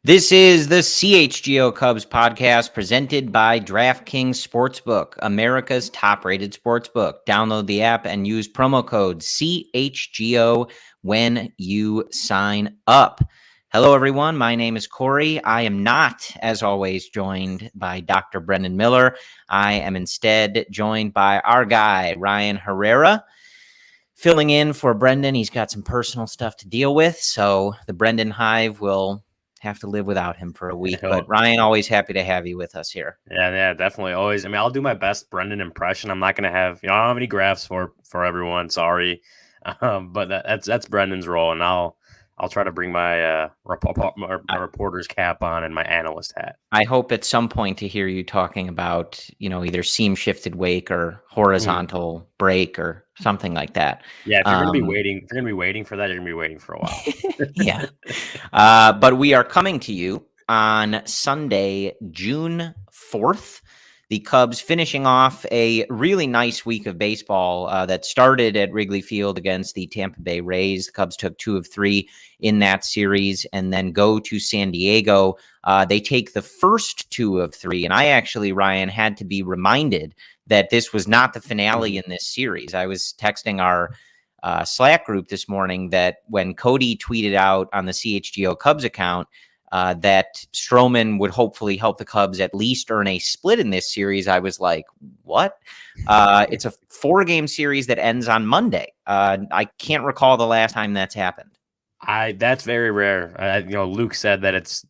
This is the CHGO Cubs podcast presented by DraftKings Sportsbook, America's top-rated sportsbook. Download the app and use promo code CHGO when you sign up. Hello, everyone. My name is Corey. I am not, as always, joined by Dr. Brendan Miller. I am instead joined by our guy, Ryan Herrera. Filling in for Brendan. He's got some personal stuff to deal with, so the Brendan Hive will have to live without him for a week. But Ryan, always happy to have you with us here. Yeah, definitely. Always. I mean, I'll do my best Brendan impression. I'm not going to have, I don't have any graphs for everyone. Sorry. But that's Brendan's role. And I'll try to bring my reporter's cap on and my analyst hat. I hope at some point to hear you talking about, either seam shifted wake or horizontal break or something like that. Yeah, if you're going to be waiting for that, you're going to be waiting for a while. Yeah. But we are coming to you on Sunday, June 4th. The Cubs finishing off a really nice week of baseball that started at Wrigley Field against the Tampa Bay Rays. The Cubs took 2 of 3 in that series and then go to San Diego. They take the first 2 of 3. And I actually, Ryan, had to be reminded that this was not the finale in this series. I was texting our Slack group this morning that when Cody tweeted out on the CHGO Cubs account that Stroman would hopefully help the Cubs at least earn a split in this series, I was like, what? It's a 4-game series that ends on Monday. I can't recall the last time that's happened. That's very rare. Luke said that it's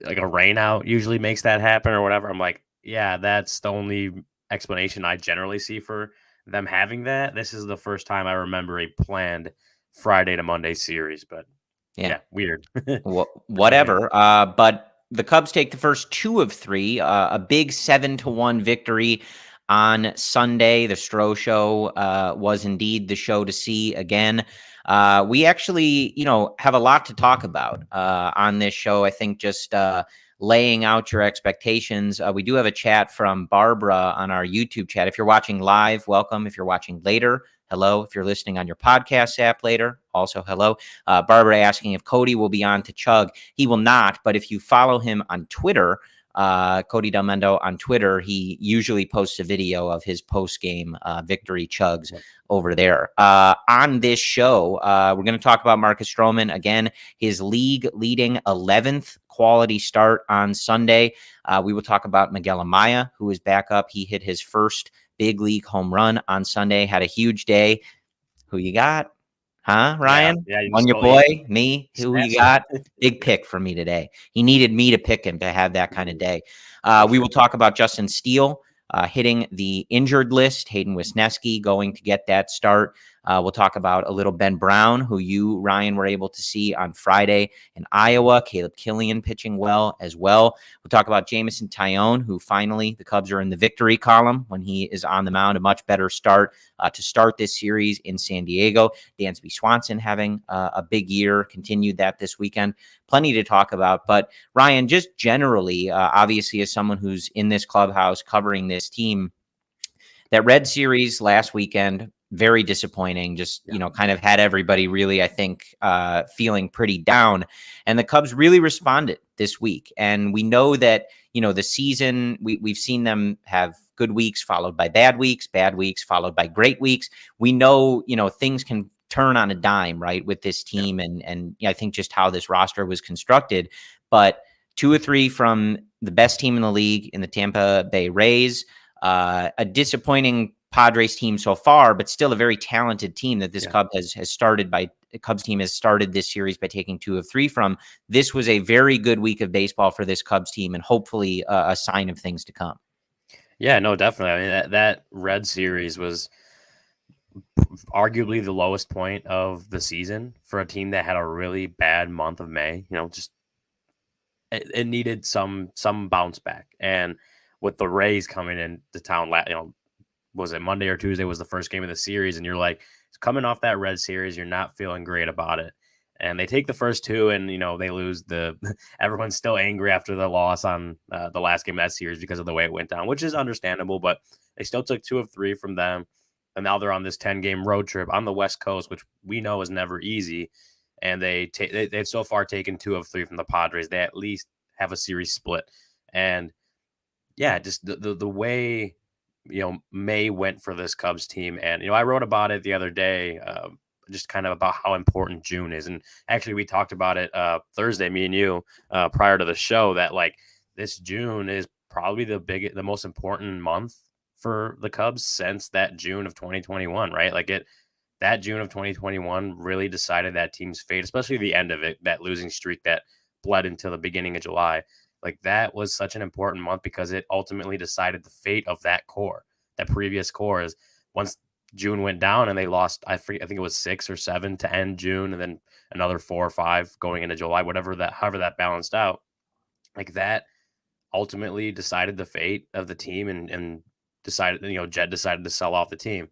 like a rain out usually makes that happen or whatever. I'm like, yeah, that's the only explanation I generally see for them having that. This is the first time I remember a planned Friday to Monday series, but yeah, weird. Whatever. But the Cubs take the first 2 of 3, a big 7-1 victory on Sunday. The Stro Show was indeed the show to see again. We actually, have a lot to talk about on this show. I think just laying out your expectations. We do have a chat from Barbara on our YouTube chat. If you're watching live, welcome. If you're watching later, hello. If you're listening on your podcast app later, also hello. Barbara asking if Cody will be on to chug. He will not, but if you follow him on Twitter, Cody Del Mendo on Twitter, he usually posts a video of his post-game victory chugs over there. On this show, we're going to talk about Marcus Stroman. Again, his league-leading 11th quality start on Sunday. We will talk about Miguel Amaya, who is back up. He hit his first big league home run on Sunday, had a huge day. Who you got? Huh, Ryan? Yeah, on your boy, me? Who you got? Big pick for me today. He needed me to pick him to have that kind of day. We will talk about Justin Steele hitting the injured list. Hayden Wisniewski going to get that start. We'll talk about a little Ben Brown, who you, Ryan, were able to see on Friday in Iowa. Caleb Killian pitching well as well. We'll talk about Jameson Taillon, who finally the Cubs are in the victory column when he is on the mound. A much better start to start this series in San Diego. Dansby Swanson having a big year, continued that this weekend. Plenty to talk about. But Ryan, just generally, obviously as someone who's in this clubhouse covering this team, that Red Series last weekend, very disappointing. Just, kind of had everybody really, I think, feeling pretty down. And the Cubs really responded this week. And we know that, the season, we've seen them have good weeks followed by bad weeks followed by great weeks. We know, things can turn on a dime, right, with this team. And I think just how this roster was constructed. But 2 or 3 from the best team in the league in the Tampa Bay Rays, a disappointing Padres team so far, but still a very talented team that this Cubs team has started this series by taking 2 of 3 from. This was a very good week of baseball for this Cubs team and hopefully a sign of things to come. Yeah, no, definitely. I mean, that Red Series was arguably the lowest point of the season for a team that had a really bad month of May. Just it needed some bounce back. And with the Rays coming into town, was it Monday or Tuesday was the first game of the series, and you're like, coming off that Red Series, you're not feeling great about it. And they take the first 2 and, they lose everyone's still angry after the loss on the last game of that series because of the way it went down, which is understandable, but they still took 2 of 3 from them. And now they're on this 10-game road trip on the West Coast, which we know is never easy. And they've so far taken 2 of 3 from the Padres. They at least have a series split. And yeah, just the way, May went for this Cubs team. And, I wrote about it the other day, just kind of about how important June is. And actually we talked about it Thursday, me and you, prior to the show, that like this June is probably the most important month for the Cubs since that June of 2021, right? Like that June of 2021 really decided that team's fate, especially the end of it, that losing streak that bled into the beginning of July. Like that was such an important month because it ultimately decided the fate of that core. That previous core is once June went down and they lost, I think it was 6 or 7 to end June, and then another 4 or 5 going into July, however that balanced out. Like that ultimately decided the fate of the team and decided, Jed decided to sell off the team.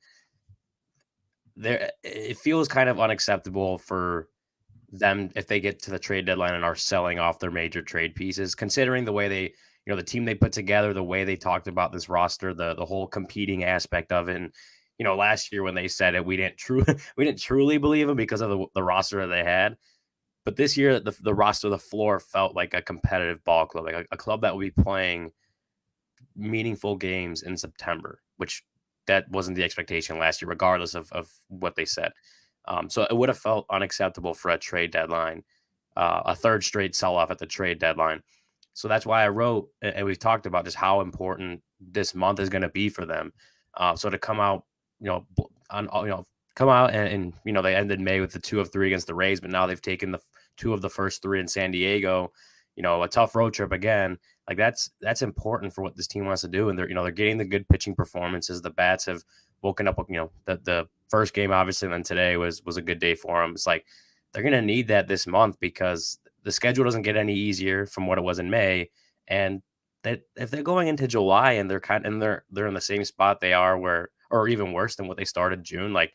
It feels kind of unacceptable for them if they get to the trade deadline and are selling off their major trade pieces, considering the way they, the team they put together, the way they talked about this roster, the whole competing aspect of it. And, last year when they said it, we didn't truly believe them because of the roster that they had. But this year, the roster, the floor felt like a competitive ball club, like a club that will be playing meaningful games in September, which that wasn't the expectation last year, regardless of what they said. So it would have felt unacceptable for a trade deadline, a third straight sell-off at the trade deadline. So that's why I wrote, and we've talked about just how important this month is going to be for them. So to come out, come out and they ended May with the 2 of 3 against the Rays, but now they've taken the 2 of the first 3 in San Diego. A tough road trip again. Like that's important for what this team wants to do, and they're getting the good pitching performances. The bats have woken up. The first game obviously, and then today was a good day for them. It's like they're gonna need that this month because the schedule doesn't get any easier from what it was in May, and that if they're going into July and they're in the same spot they are or even worse than what they started June, like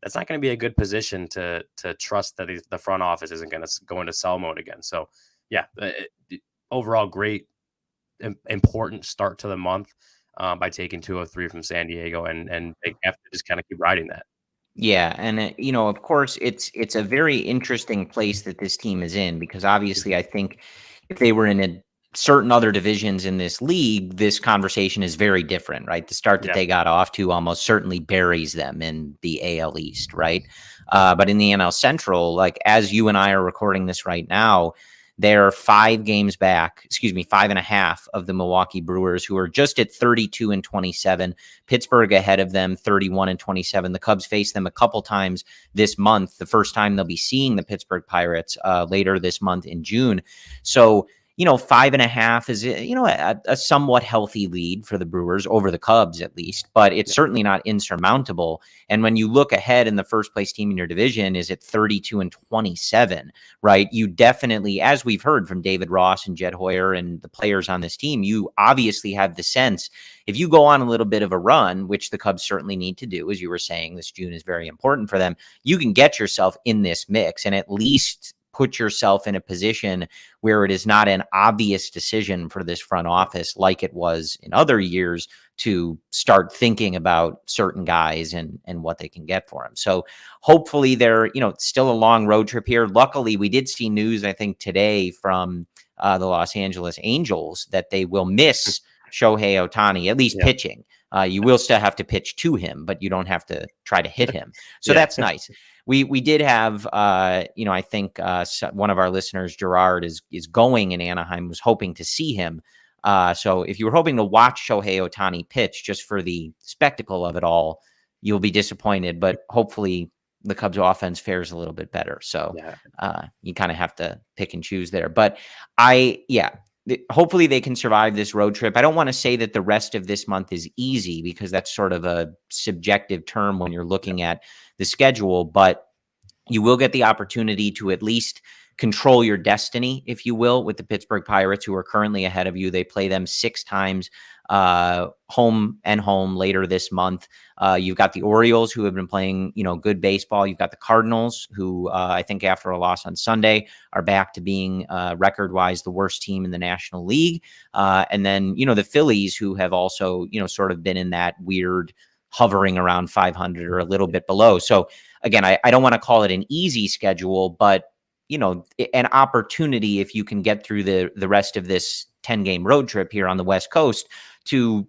that's not going to be a good position to trust that the front office isn't going to go into sell mode again. So yeah, overall great, important start to the month by taking 2 of 3 from San Diego, and they have to just kind of keep riding that. Yeah, and of course, it's a very interesting place that this team is in, because obviously, I think if they were in certain other divisions in this league, this conversation is very different, right? The start that they got off to almost certainly buries them in the AL East, right? But in the NL Central, like as you and I are recording this right now, they're 5 games back, 5.5 of the Milwaukee Brewers, who are just at 32-27. Pittsburgh ahead of them, 31-27. The Cubs face them a couple times this month. The first time they'll be seeing the Pittsburgh Pirates later this month in June. So, 5.5 is, a somewhat healthy lead for the Brewers over the Cubs, at least, but it's certainly not insurmountable. And when you look ahead, and the first place team in your division is at 32-27, right? You definitely, as we've heard from David Ross and Jed Hoyer and the players on this team, you obviously have the sense if you go on a little bit of a run, which the Cubs certainly need to do, as you were saying, this June is very important for them, you can get yourself in this mix and at least put yourself in a position where it is not an obvious decision for this front office like it was in other years to start thinking about certain guys and what they can get for them. So hopefully they're, still a long road trip here. Luckily, we did see news, I think, today from the Los Angeles Angels that they will miss Shohei Ohtani, at least pitching. You will still have to pitch to him, but you don't have to try to hit him. So that's nice. We did have, I think one of our listeners, Gerard, is going in Anaheim, was hoping to see him. So if you were hoping to watch Shohei Ohtani pitch just for the spectacle of it all, you'll be disappointed. But hopefully the Cubs offense fares a little bit better. So you kind of have to pick and choose there. But hopefully they can survive this road trip. I don't want to say that the rest of this month is easy, because that's sort of a subjective term when you're looking at the schedule, but you will get the opportunity to at least control your destiny, if you will, with the Pittsburgh Pirates, who are currently ahead of you. They play them 6 times home and home later this month. You've got the Orioles, who have been playing, good baseball. You've got the Cardinals, who I think after a loss on Sunday are back to being record-wise the worst team in the National League. And then, the Phillies, who have also, sort of been in that weird hovering around 500 or a little bit below. So again, I don't want to call it an easy schedule, but an opportunity, if you can get through the rest of this 10-game road trip here on the West Coast, to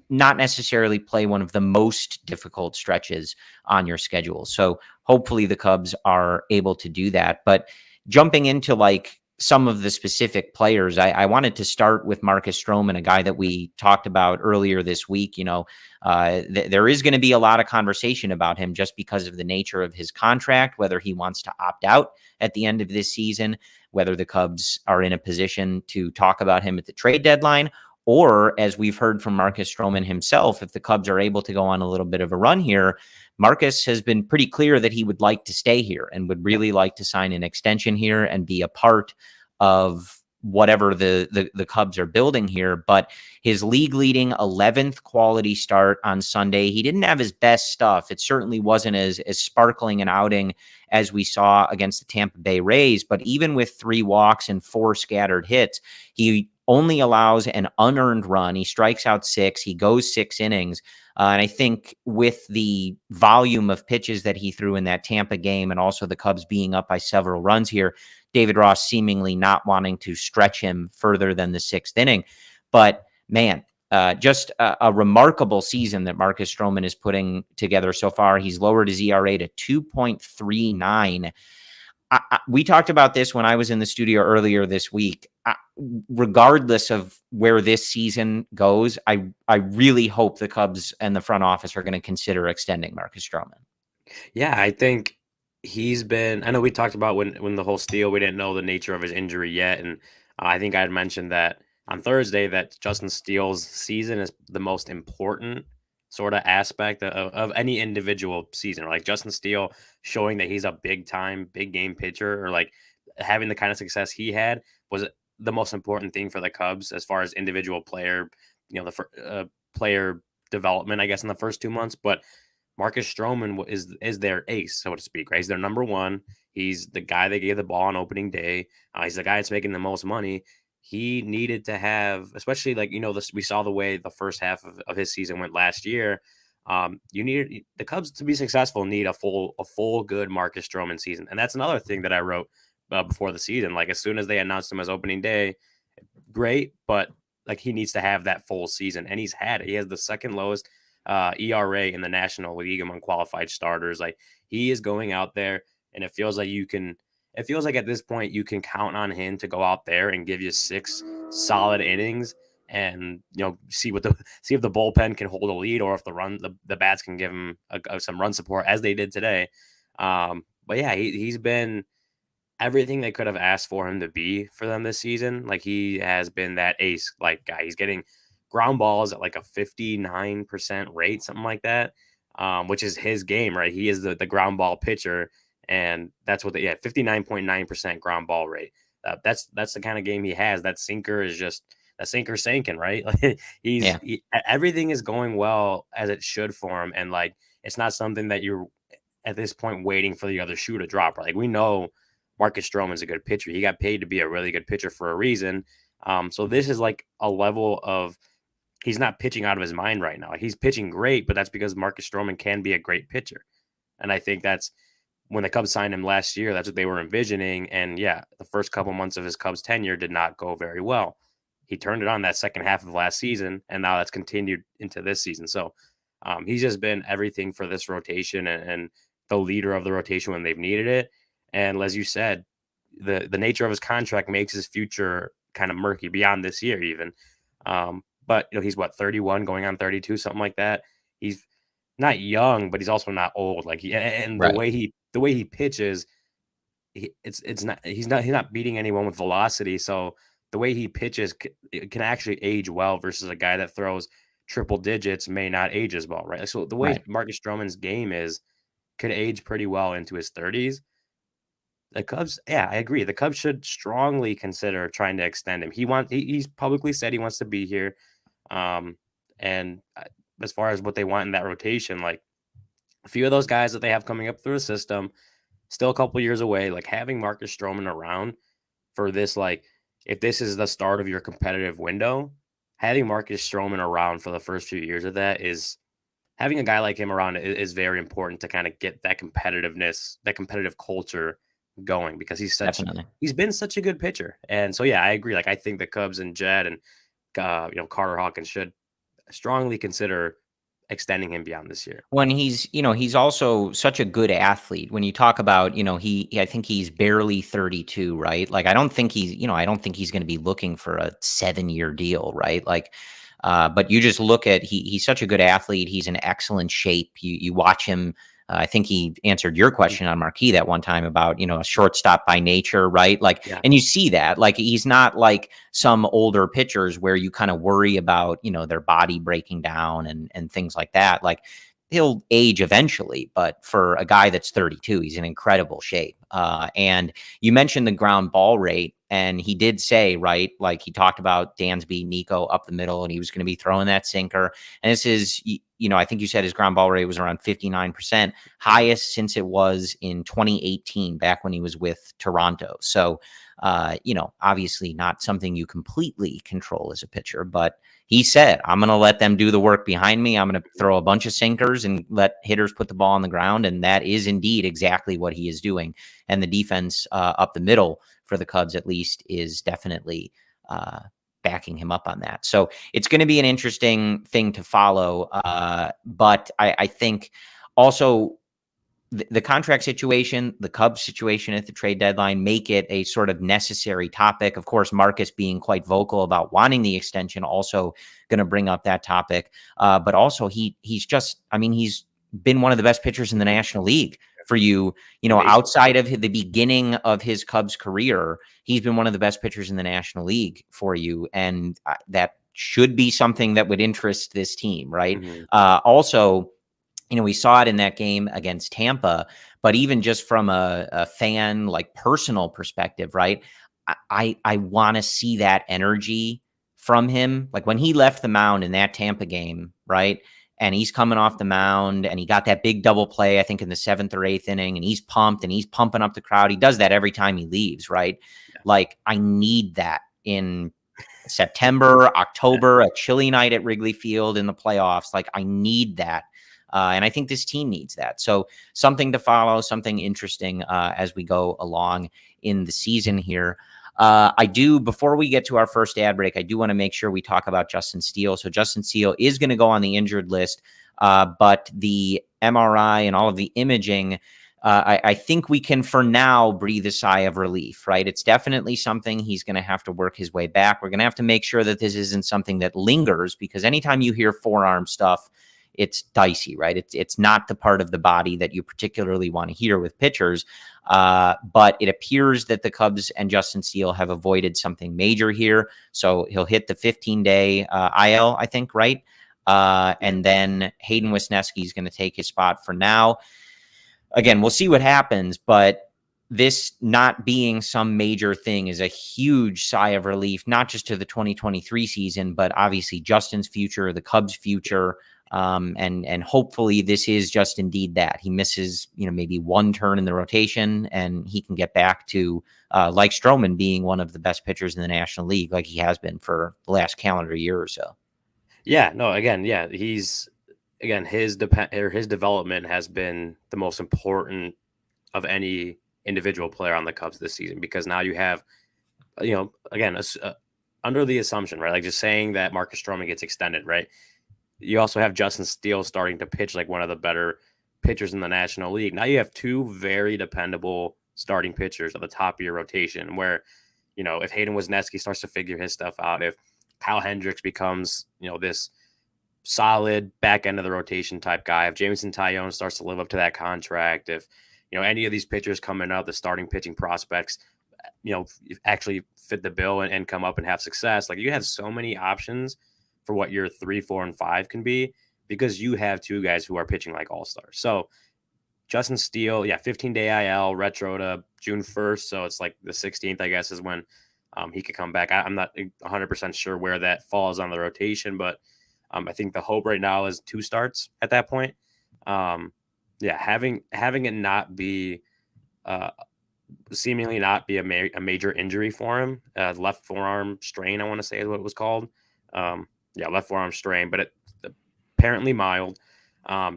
not necessarily play one of the most difficult stretches on your schedule. So hopefully the Cubs are able to do that. But jumping into like some of the specific players, I wanted to start with Marcus Stroman, a guy that we talked about earlier this week. There is going to be a lot of conversation about him just because of the nature of his contract, whether he wants to opt out at the end of this season, whether the Cubs are in a position to talk about him at the trade deadline, or, as we've heard from Marcus Stroman himself, if the Cubs are able to go on a little bit of a run here, Marcus has been pretty clear that he would like to stay here and would really like to sign an extension here and be a part of whatever the Cubs are building here. But his league leading 11th quality start on Sunday, he didn't have his best stuff. It certainly wasn't as sparkling an outing as we saw against the Tampa Bay Rays. But even with 3 walks and 4 scattered hits, he only allows an unearned run. He strikes out 6. He goes 6 innings. And I think with the volume of pitches that he threw in that Tampa game, and also the Cubs being up by several runs here, David Ross seemingly not wanting to stretch him further than the 6th inning. But man, just a remarkable season that Marcus Stroman is putting together so far. He's lowered his ERA to 2.39. We talked about this when I was in the studio earlier this week. Regardless of where this season goes, I really hope the Cubs and the front office are going to consider extending Marcus Stroman. Yeah, I think he's been. I know we talked about when the whole Steele, we didn't know the nature of his injury yet, and I think I had mentioned that on Thursday that Justin Steele's season is the most important sort of aspect of any individual season. Like Justin Steele showing that he's a big game pitcher, or like having the kind of success he had was the most important thing for the Cubs as far as individual player, the player development, I guess, in the first 2 months. But Marcus Stroman is their ace, so to speak, right? He's their number one. He's the guy they gave the ball on opening day. He's the guy that's making the most money. He needed to have, especially we saw the way the first half of his season went last year. The Cubs to be successful need a full good Marcus Stroman season. And that's another thing that I wrote before the season. Like as soon as they announced him as opening day, great, but like he needs to have that full season, and he's had it. He has the second lowest ERA in the National League among qualified starters. Like he is going out there, and it feels like at this point you can count on him to go out there and give you 6 solid innings, and see if the bullpen can hold a lead, or if the bats can give him some run support as they did today. But yeah, he's been everything they could have asked for him to be for them this season. Like he has been that ace like guy. He's getting ground balls at like a 59% rate, something like that, which is his game, right? He is the ground ball pitcher, and that's what 59.9% ground ball rate. That's the kind of game he has. That sinker sinking, right? Like everything is going well as it should for him, and like it's not something that you're at this point waiting for the other shoe to drop. Right? Like we know Marcus Stroman's a good pitcher. He got paid to be a really good pitcher for a reason. So this is like a level of he's not pitching out of his mind right now. He's pitching great, but that's because Marcus Stroman can be a great pitcher. And I think that's when the Cubs signed him last year, that's what they were envisioning. And yeah, the first couple months of his Cubs tenure did not go very well. He turned it on that second half of last season, and now that's continued into this season. So he's just been everything for this rotation and the leader of the rotation when they've needed it. And as you said, the nature of his contract makes his future kind of murky beyond this year even. But he's 31 going on 32, something like that. He's not young, but he's also not old. Like the way he pitches, he's not beating anyone with velocity. So the way he pitches can actually age well versus a guy that throws triple digits may not age as well, right? So the way Marcus Stroman's game could age pretty well into his 30s. The Cubs, yeah, I agree. The Cubs should strongly consider trying to extend him. He's publicly said he wants to be here. And as far as what they want in that rotation, like a few of those guys that they have coming up through the system, still a couple years away, like having Marcus Stroman around for this, like if this is the start of your competitive window, having Marcus Stroman around for the first few years of that is having a guy like him around is very important to kind of get that competitiveness, that competitive culture going because he's been such a good pitcher. And so, yeah, I agree. Like, I think the Cubs and Jed and, Carter Hawkins should strongly consider extending him beyond this year. When he's also such a good athlete. When you talk about, I think he's barely 32, right? Like, I don't think he's going to be looking for a 7-year deal, right? Like, but you just look at, he's such a good athlete. He's in excellent shape. You watch him. I think he answered your question on Marquee that one time about, a shortstop by nature, right? Like, and you see that, like, he's not like some older pitchers where you kind of worry about, their body breaking down and things like that. Like, he'll age eventually, but for a guy that's 32, he's in incredible shape. And you mentioned the ground ball rate, and he did say, right, like, he talked about Dansby, Nico up the middle, and he was going to be throwing that sinker. And this is, I think you said his ground ball rate was around 59%, highest since it was in 2018, back when he was with Toronto. So, obviously not something you completely control as a pitcher, but he said, I'm going to let them do the work behind me. I'm going to throw a bunch of sinkers and let hitters put the ball on the ground. And that is indeed exactly what he is doing. And the defense up the middle for the Cubs, at least, is definitely backing him up on that. So it's going to be an interesting thing to follow. But I think also the contract situation, the Cubs situation at the trade deadline make it a sort of necessary topic. Of course, Marcus being quite vocal about wanting the extension, also going to bring up that topic. But also he's been one of the best pitchers in the National League for you, outside of the beginning of his Cubs career. He's been one of the best pitchers in the National League for you. And that should be something that would interest this team, right? Also, we saw it in that game against Tampa, but even just from a fan, like, personal perspective, right? I want to see that energy from him. Like, when he left the mound in that Tampa game, right? And he's coming off the mound and he got that big double play, I think in the 7th or 8th inning, and he's pumped and he's pumping up the crowd. He does that every time he leaves, right? Yeah. Like, I need that in September, October, a chilly night at Wrigley Field in the playoffs. Like, I need that. And I think this team needs that. So something to follow, something interesting as we go along in the season here. Before we get to our first ad break, I do want to make sure we talk about Justin Steele. So Justin Steele is going to go on the injured list, but the MRI and all of the imaging, I think we can, for now, breathe a sigh of relief, right? It's definitely something he's going to have to work his way back. We're going to have to make sure that this isn't something that lingers, because anytime you hear forearm stuff, it's dicey, right? It's not the part of the body that you particularly want to hear with pitchers. But it appears that the Cubs and Justin Steele have avoided something major here. So he'll hit the 15-day IL, I think, right? And then Hayden Wesneski is going to take his spot for now. Again, we'll see what happens, but this not being some major thing is a huge sigh of relief, not just to the 2023 season, but obviously Justin's future, the Cubs' future. And hopefully this is just indeed that. He misses, maybe one turn in the rotation and he can get back to, like Stroman, being one of the best pitchers in the National League, like he has been for the last calendar year or so. Yeah, no, again, yeah, his development has been the most important of any individual player on the Cubs this season, because now you have, again, under the assumption, right? Like, just saying that Marcus Stroman gets extended, right? You also have Justin Steele starting to pitch like one of the better pitchers in the National League. Now you have two very dependable starting pitchers at the top of your rotation, where, if Hayden Wesneski starts to figure his stuff out, if Kyle Hendricks becomes, this solid back end of the rotation type guy, if Jameson Taillon starts to live up to that contract, if, any of these pitchers coming up, the starting pitching prospects, actually fit the bill and come up and have success, like, you have so many options for what your 3, 4, and 5 can be, because you have two guys who are pitching like all-stars. So Justin Steele, 15-day IL, retro to June 1st. So it's like the 16th, I guess, is when he could come back. I'm not 100% sure where that falls on the rotation, but I think the hope right now is 2 starts at that point. Having it not be seemingly not be a major injury for him, left forearm strain, I want to say is what it was called. Left forearm strain, but it apparently mild.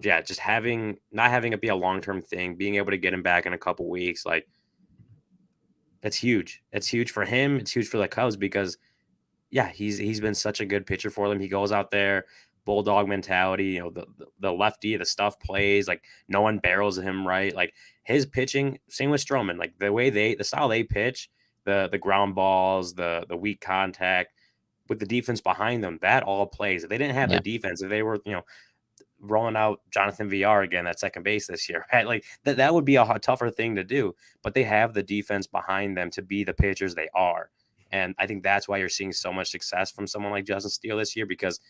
Just not having it be a long-term thing, being able to get him back in a couple weeks, like, That's huge. It's huge for him. It's huge for the Cubs because, yeah, he's been such a good pitcher for them. He goes out there, bulldog mentality. You know, the lefty, the stuff plays like no one barrels him right. Like his pitching, same with Stroman. Like the style they pitch, the ground balls, the weak contact with the defense behind them, that all plays. If they didn't have the defense, if they were rolling out Jonathan VR again at second base this year, right? Like that would be a tougher thing to do. But they have the defense behind them to be the pitchers they are. And I think that's why you're seeing so much success from someone like Justin Steele this year, because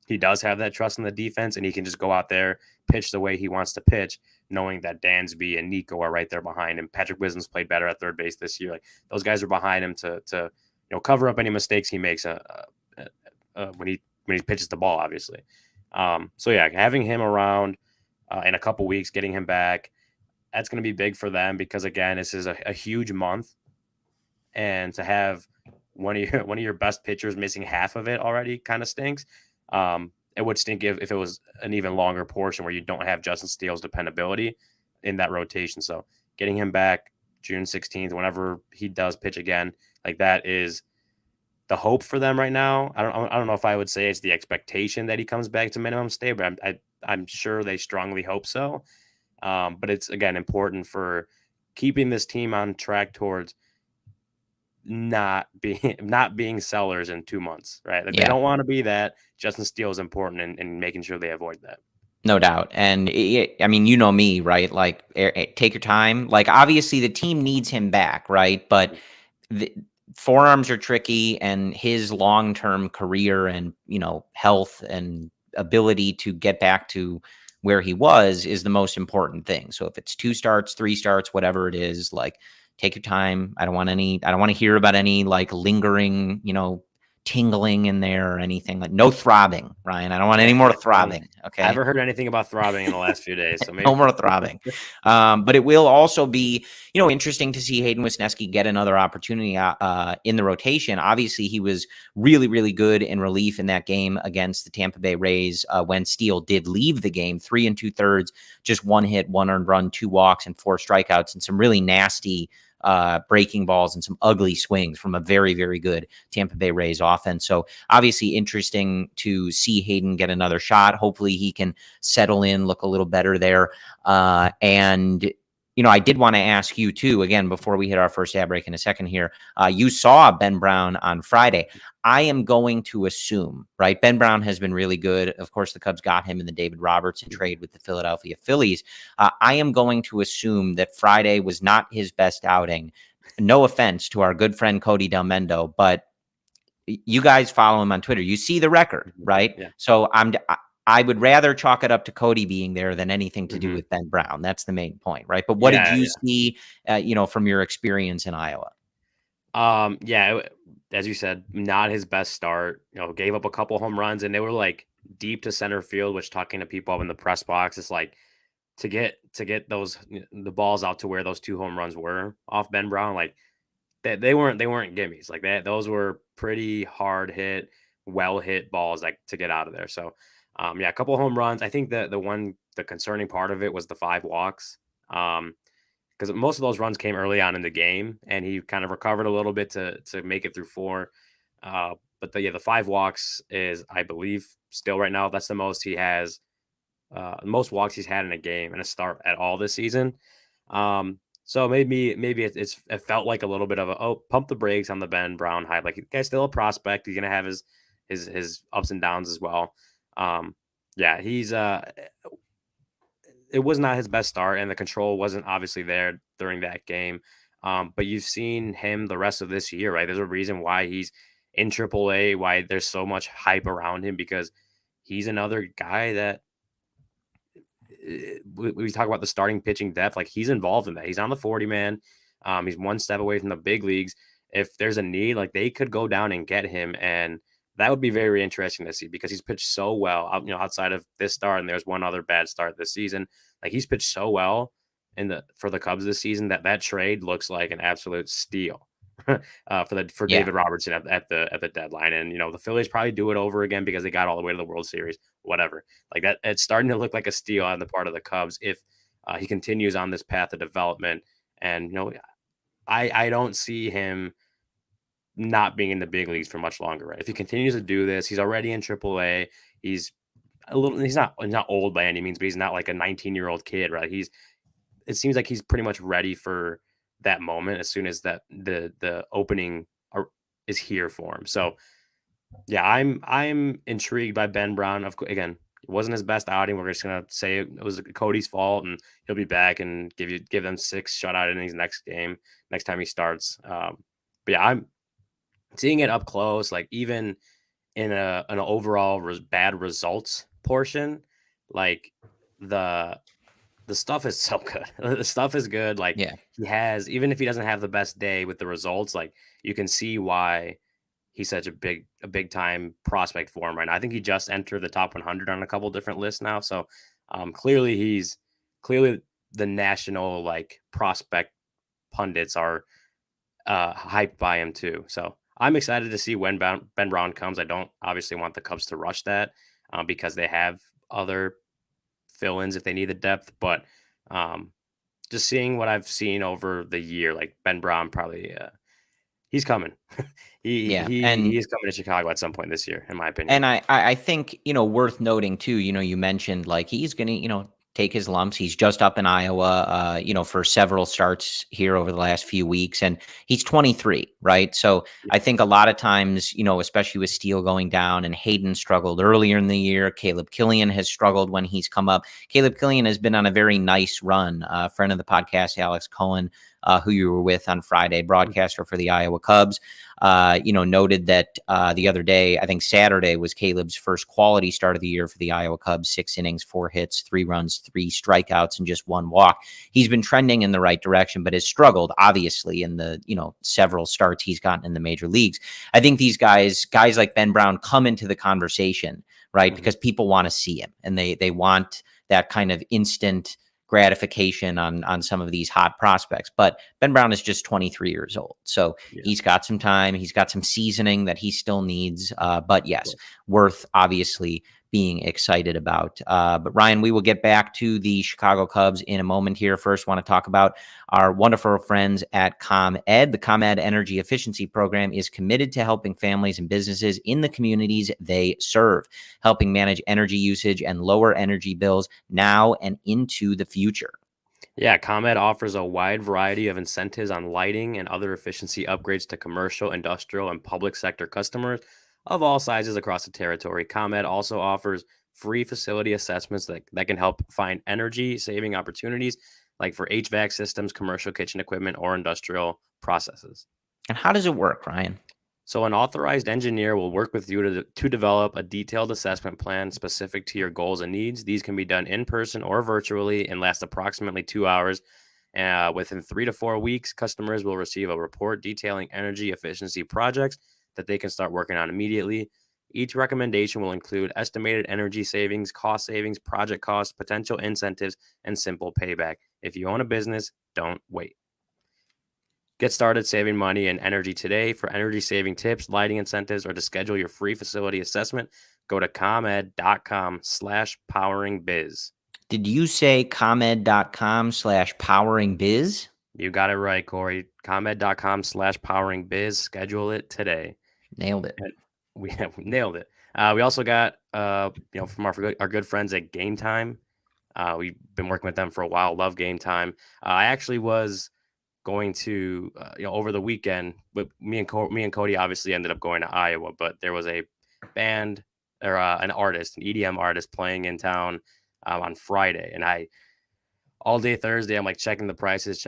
he does have that trust in the defense and he can just go out there, pitch the way he wants to pitch, knowing that Dansby and Nico are right there behind him. Patrick Wisdom's played better at third base this year. Like those guys are behind him to cover up any mistakes he makes when he pitches the ball, obviously. So yeah, having him around in a couple weeks, getting him back, that's going to be big for them because again, this is a huge month, and to have one of your best pitchers missing half of it already kind of stinks. It would stink if it was an even longer portion where you don't have Justin Steele's dependability in that rotation. So getting him back June 16th, whenever he does pitch again, like that is the hope for them right now. I don't know if I would say it's the expectation that he comes back to minimum stay, but I'm sure they strongly hope so. But it's again important for keeping this team on track towards not being sellers in 2 months, right? Like they don't want to be that. Justin Steele is important in making sure they avoid that. No doubt. And I mean, you know me, right? Like take your time. Like obviously the team needs him back, right? But the forearms are tricky, and his long-term career and, health and ability to get back to where he was is the most important thing. So if it's 2 starts, 3 starts, whatever it is, like take your time. I don't want to hear about any like lingering, tingling in there or anything. Like no throbbing, Ryan. I don't want any more throbbing. Okay. I haven't heard anything about throbbing in the last few days. So maybe no more throbbing. But it will also be, interesting to see Hayden Wesneski get another opportunity in the rotation. Obviously, he was really, really good in relief in that game against the Tampa Bay Rays when Steele did leave the game. 3 2/3, just 1 hit, 1 earned run, 2 walks, and 4 strikeouts, and some really nasty breaking balls and some ugly swings from a very, very good Tampa Bay Rays offense. So obviously interesting to see Hayden get another shot. Hopefully he can settle in, look a little better there. And I did want to ask you too, again, before we hit our first ad break in a second here, you saw Ben Brown on Friday. I am going to assume, right? Ben Brown has been really good. Of course, the Cubs got him in the David Robertson trade with the Philadelphia Phillies. I am going to assume that Friday was not his best outing. No offense to our good friend Cody Del Mendo, but you guys follow him on Twitter. You see the record, right? Yeah. So I would rather chalk it up to Cody being there than anything to do with Ben Brown. That's the main point, right? But what did you see, from your experience in Iowa? As you said, not his best start. Gave up a couple home runs, and they were like deep to center field. Which, talking to people up in the press box, it's like to get the balls out to where those 2 home runs were off Ben Brown. Like they weren't gimmies. Like that, those were pretty hard hit, well hit balls like to get out of there. So. A couple home runs. I think the concerning part of it was the 5 walks. Because most of those runs came early on in the game, and he kind of recovered a little bit to make it through 4. But the 5 walks is, I believe, still right now, that's the most he has, most walks he's had in a game in a start at all this season. So maybe it felt like a little bit of pump the brakes on the Ben Brown hype. Like, the guy's still a prospect. He's gonna have his ups and downs as well. He's it was not his best start, and the control wasn't obviously there during that game. But you've seen him the rest of this year, right? There's a reason why he's in AAA, why there's so much hype around him, because he's another guy that we talk about the starting pitching depth. Like, he's involved in that. He's on the 40-man. He's 1 step away from the big leagues. If there's a need, like, they could go down and get him, and that would be very interesting to see, because he's pitched so well, outside of this start, and there's one other bad start this season. Like, he's pitched so well for the Cubs this season that trade looks like an absolute steal for David Robertson at the deadline. And the Phillies probably do it over again because they got all the way to the World Series. Whatever, like that, it's starting to look like a steal on the part of the Cubs if he continues on this path of development. And I don't see him not being in the big leagues for much longer. Right? If he continues to do this, he's already in AAA. He's not old by any means, but he's not like a 19-year-old kid, right? It seems like he's pretty much ready for that moment as soon as that the opening is here for him. So yeah, I'm intrigued by Ben Brown. Again, it wasn't his best outing. We're just gonna say it was Cody's fault, and he'll be back and give them 6 shutout innings next time he starts. But yeah, I'm seeing it up close, like even in an overall bad results portion, like the stuff is so good. The stuff is good. Like he has, even if he doesn't have the best day with the results, like you can see why he's such a big time prospect for him right now. I think he just entered the top 100 on a couple different lists now. So clearly the national like prospect pundits are hyped by him too. So I'm excited to see when Ben Brown comes. I don't obviously want the Cubs to rush that because they have other fill-ins if they need the depth. But just seeing what I've seen over the year, like Ben Brown probably he's coming. he is coming to Chicago at some point this year, in my opinion. And I think, worth noting too, you mentioned like he's going to, take his lumps. He's just up in Iowa, for several starts here over the last few weeks, and he's 23, right? So I think a lot of times, especially with Steele going down and Hayden struggled earlier in the year, Caleb Killian has struggled when he's come up. Caleb Killian has been on a very nice run. Friend of the podcast, Alex Cohen, who you were with on Friday, broadcaster for the Iowa Cubs, noted that the other day, I think Saturday, was Caleb's first quality start of the year for the Iowa Cubs. 6 innings, 4 hits, 3 runs, 3 strikeouts, and just 1 walk. He's been trending in the right direction, but has struggled, obviously, in the several starts he's gotten in the major leagues. I think these guys like Ben Brown come into the conversation, right? Because people want to see him, and they want that kind of instant gratification on some of these hot prospects. But Ben Brown is just 23 years old. So he's got some time. He's got some seasoning that he still needs. But yes, worth obviously being excited about. But Ryan, we will get back to the Chicago Cubs in a moment here. First, want to talk about our wonderful friends at ComEd. The ComEd Energy Efficiency Program is committed to helping families and businesses in the communities they serve, helping manage energy usage and lower energy bills now and into the future. Yeah, ComEd offers a wide variety of incentives on lighting and other efficiency upgrades to commercial, industrial, and public sector customers of all sizes across the territory. ComEd also offers free facility assessments that can help find energy saving opportunities, like for HVAC systems, commercial kitchen equipment, or industrial processes. And how does it work, Ryan? So an authorized engineer will work with you to develop a detailed assessment plan specific to your goals and needs. These can be done in person or virtually and last approximately 2 hours. Within 3 to 4 weeks, customers will receive a report detailing energy efficiency projects that they can start working on immediately. Each recommendation will include estimated energy savings, cost savings, project costs, potential incentives, and simple payback. If you own a business, don't wait. Get started saving money and energy today. For energy saving tips, lighting incentives, or to schedule your free facility assessment, go to comed.com/poweringbiz. Did you say comed.com/poweringbiz? You got it right, Corey. comed.com/poweringbiz. Schedule it today. Nailed it. And we nailed it. We also got, from our good friends at Game Time. We've been working with them for a while. Love Game Time. I actually was going to, over the weekend, but me and Cody obviously ended up going to Iowa, but there was a band or an EDM artist playing in town on Friday. And all day Thursday, I'm like checking the prices,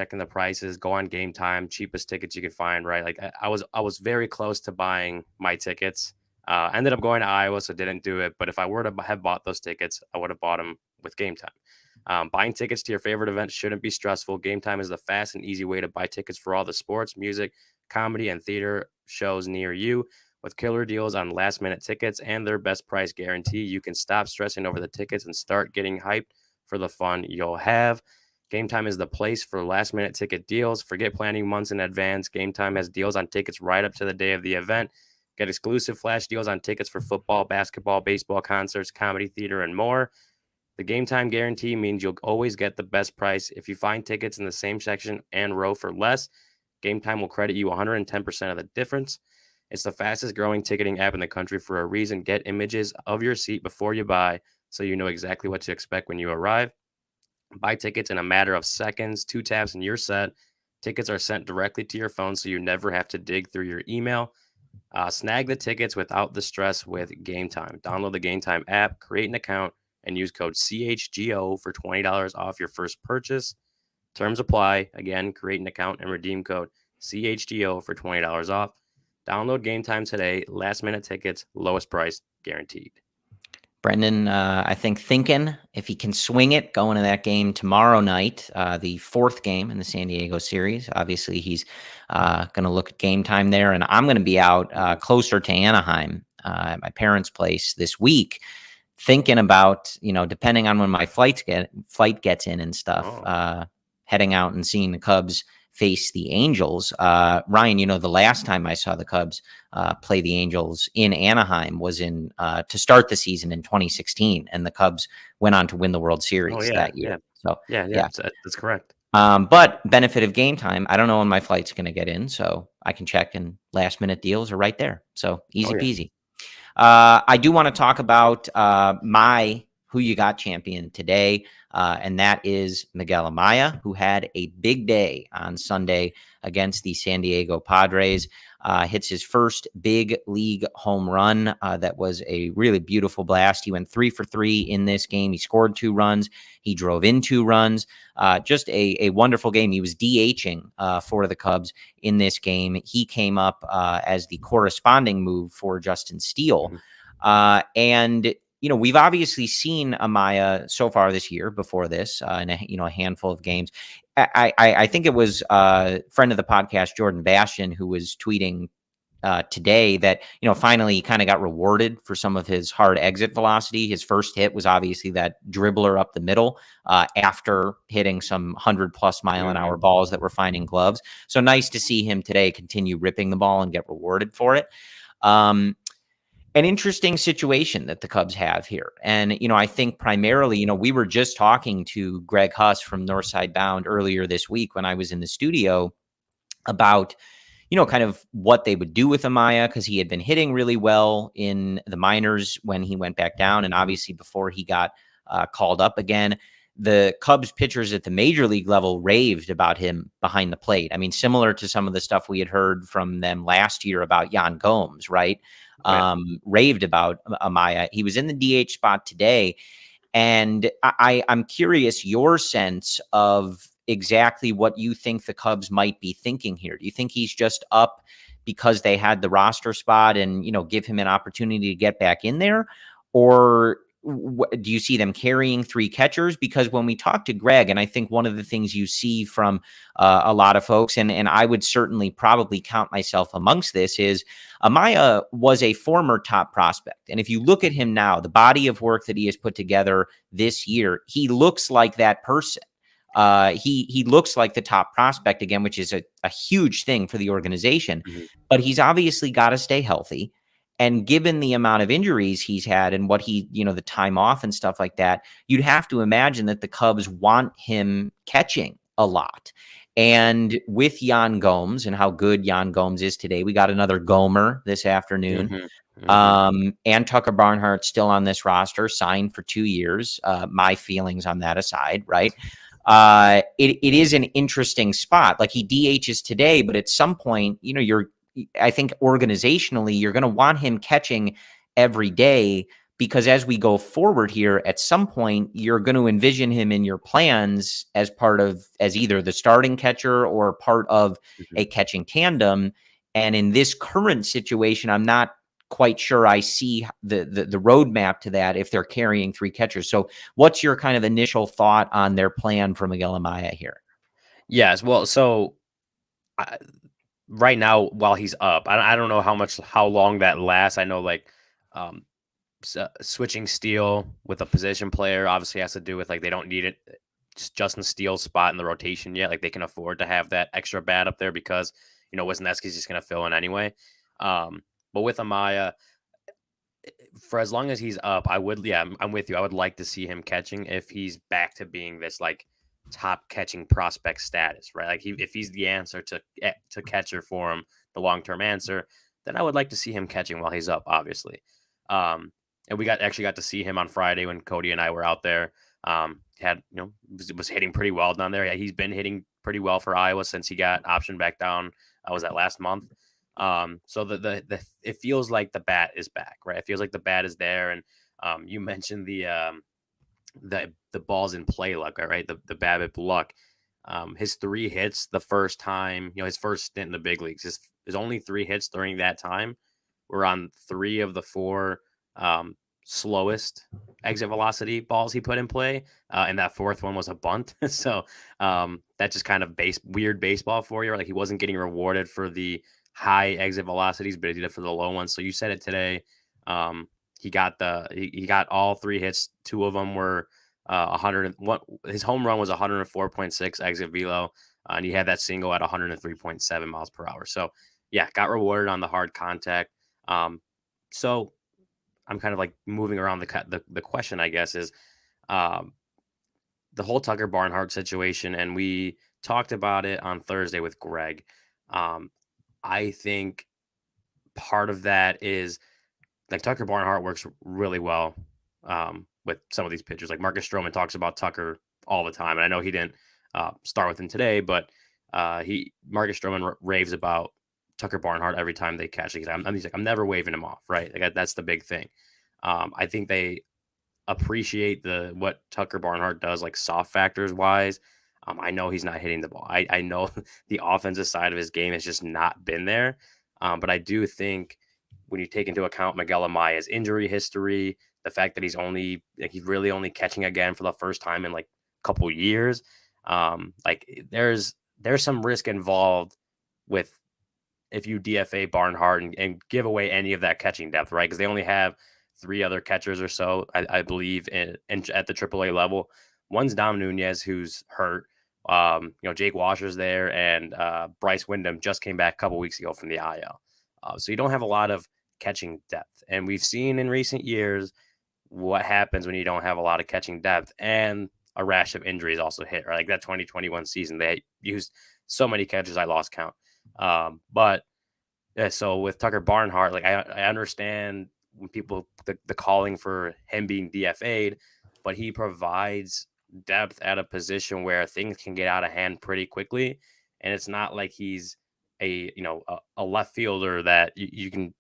go on Game Time, cheapest tickets you can find, right? Like I was very close to buying my tickets. Ended up going to Iowa, so didn't do it. But if I were to have bought those tickets, I would have bought them with Game Time. Buying tickets to your favorite event shouldn't be stressful. Game Time is the fast and easy way to buy tickets for all the sports, music, comedy, and theater shows near you. With killer deals on last-minute tickets and their best price guarantee, you can stop stressing over the tickets and start getting hyped for the fun you'll have. Game Time is the place for last-minute ticket deals. Forget planning months in advance. Game Time has deals on tickets right up to the day of the event. Get exclusive flash deals on tickets for football, basketball, baseball, concerts, comedy, theater, and more. The Game Time guarantee means you'll always get the best price. If you find tickets in the same section and row for less, Game Time will credit you 110% of the difference. It's the fastest growing ticketing app in the country for a reason. Get images of your seat before you buy so you know exactly what to expect when you arrive. Buy tickets in a matter of seconds, 2 taps and you're set. Tickets are sent directly to your phone so you never have to dig through your email. Snag the tickets without the stress with Game Time. Download the Game Time app, create an account, and use code CHGO for $20 off your first purchase. Terms apply. Again, create an account and redeem code CHGO for $20 off. Download Game Time today. Last minute tickets, lowest price guaranteed. Brendan, I think thinking if he can swing it going to that game tomorrow night, the 4th game in the San Diego series. Obviously, he's going to look at Game Time there, and I'm going to be out closer to Anaheim at my parents' place this week, thinking about, depending on when my flight gets in and stuff, heading out and seeing the Cubs face the Angels. Ryan, the last time I saw the Cubs play the Angels in Anaheim was to start the season in 2016, and the Cubs went on to win the World Series that year. So yeah, that's correct. But benefit of Game Time, I don't know when my flight's going to get in, so I can check, and last minute deals are right there. So easy peasy. I do want to talk about my Who You Got champion today, and that is Miguel Amaya, who had a big day on Sunday against the San Diego Padres. Hits his first big league home run. That was a really beautiful blast. He went 3 for 3 in this game. He scored 2 runs. He drove in 2 runs. Just a wonderful game. He was DHing for the Cubs in this game. He came up as the corresponding move for Justin Steele. And we've obviously seen Amaya so far this year before this in a handful of games. I think it was a friend of the podcast, Jordan Bastian, who was tweeting today that, finally he kind of got rewarded for some of his hard exit velocity. His first hit was obviously that dribbler up the middle after hitting some 100+ mile an hour balls that were finding gloves. So nice to see him today continue ripping the ball and get rewarded for it. An interesting situation that the Cubs have here. And, I think primarily, we were just talking to Greg Huss from Northside Bound earlier this week when I was in the studio about, kind of what they would do with Amaya, because he had been hitting really well in the minors when he went back down. And obviously before he got called up again, the Cubs pitchers at the major league level raved about him behind the plate. I mean, similar to some of the stuff we had heard from them last year about Yan Gomes, right? Raved about Amaya. He was in the DH spot today. And I'm curious your sense of exactly what you think the Cubs might be thinking here. Do you think he's just up because they had the roster spot and, give him an opportunity to get back in there? Or do you see them carrying 3 catchers? Because when we talk to Greg, and I think one of the things you see from a lot of folks, and I would certainly probably count myself amongst this, is Amaya was a former top prospect. And if you look at him now, the body of work that he has put together this year, he looks like that person. He looks like the top prospect again, which is a huge thing for the organization. But he's obviously got to stay healthy. And given the amount of injuries he's had and what the time off and stuff like that, you'd have to imagine that the Cubs want him catching a lot. And with Yan Gomes and how good Yan Gomes is today, we got another Gomer this afternoon. And Tucker Barnhart's still on this roster, signed for 2 years. My feelings on that aside, right? It is an interesting spot. Like, he DHs today, but at some point, I think organizationally, you're going to want him catching every day, because as we go forward here, at some point, you're going to envision him in your plans as either the starting catcher or part of a catching tandem. And in this current situation, I'm not quite sure I see the roadmap to that if they're carrying 3 catchers. So what's your kind of initial thought on their plan for Miguel Amaya here? Yes. Well, so right now, while he's up, I don't know how long that lasts. I know switching Steele with a position player obviously has to do with they don't need it. Just Justin Steele's spot in the rotation yet. They can afford to have that extra bat up there because, Wisniewski's just going to fill in anyway. But with Amaya, for as long as he's up, I'm with you. I would like to see him catching if he's back to being this top catching prospect status, right? Like if he's the answer to catcher for him, the long-term answer, then I would like to see him catching while he's up, obviously. And we actually got to see him on Friday when Cody and I were out there. Was hitting pretty well down there. Yeah, he's been hitting pretty well for Iowa since he got optioned back down. Was that last month? So the it feels like the bat is back, right? It feels like the bat is there. And you mentioned the balls in play luck, right? The BABIP luck. His 3 hits the first time, his first stint in the big leagues, his only 3 hits during that time were on 3 of the 4 slowest exit velocity balls he put in play. And that 4th one was a bunt. So that's just kind of weird baseball for you. Like he wasn't getting rewarded for the high exit velocities, but he did it for the low ones. So you said it today. He got all 3 hits. 2 of them were 101. His home run was 104.6 exit velo, and he had that single at 103.7 miles per hour. So yeah, got rewarded on the hard contact. So I'm kind of like moving around the question, I guess, is the whole Tucker Barnhart situation, and we talked about it on Thursday with Greg. I think part of that is like Tucker Barnhart works really well with some of these pitchers. Like Marcus Stroman talks about Tucker all the time, and I know he didn't start with him today, but Marcus Stroman raves about Tucker Barnhart every time they catch. He's like, I'm never waving him off, right? Like that's the big thing. I think they appreciate what Tucker Barnhart does, like soft factors wise. I know he's not hitting the ball. I know the offensive side of his game has just not been there. But I do think when you take into account Miguel Amaya's injury history, the fact that he's really only catching again for the first time in like a couple years, like there's some risk involved with if you DFA Barnhart and give away any of that catching depth, right? Because they only have 3 other catchers or so, I believe, at the AAA level. One's Dom Nunez, who's hurt. Jake Washer's there, and Bryce Wyndham just came back a couple weeks ago from the IL. So you don't have a lot of catching depth. And we've seen in recent years what happens when you don't have a lot of catching depth, and a rash of injuries also hit, right? Like that 2021 season, they used so many catchers, I lost count. But yeah, so with Tucker Barnhart, like I understand when people the calling for him being DFA'd, but he provides depth at a position where things can get out of hand pretty quickly, and it's not like he's a left fielder that you can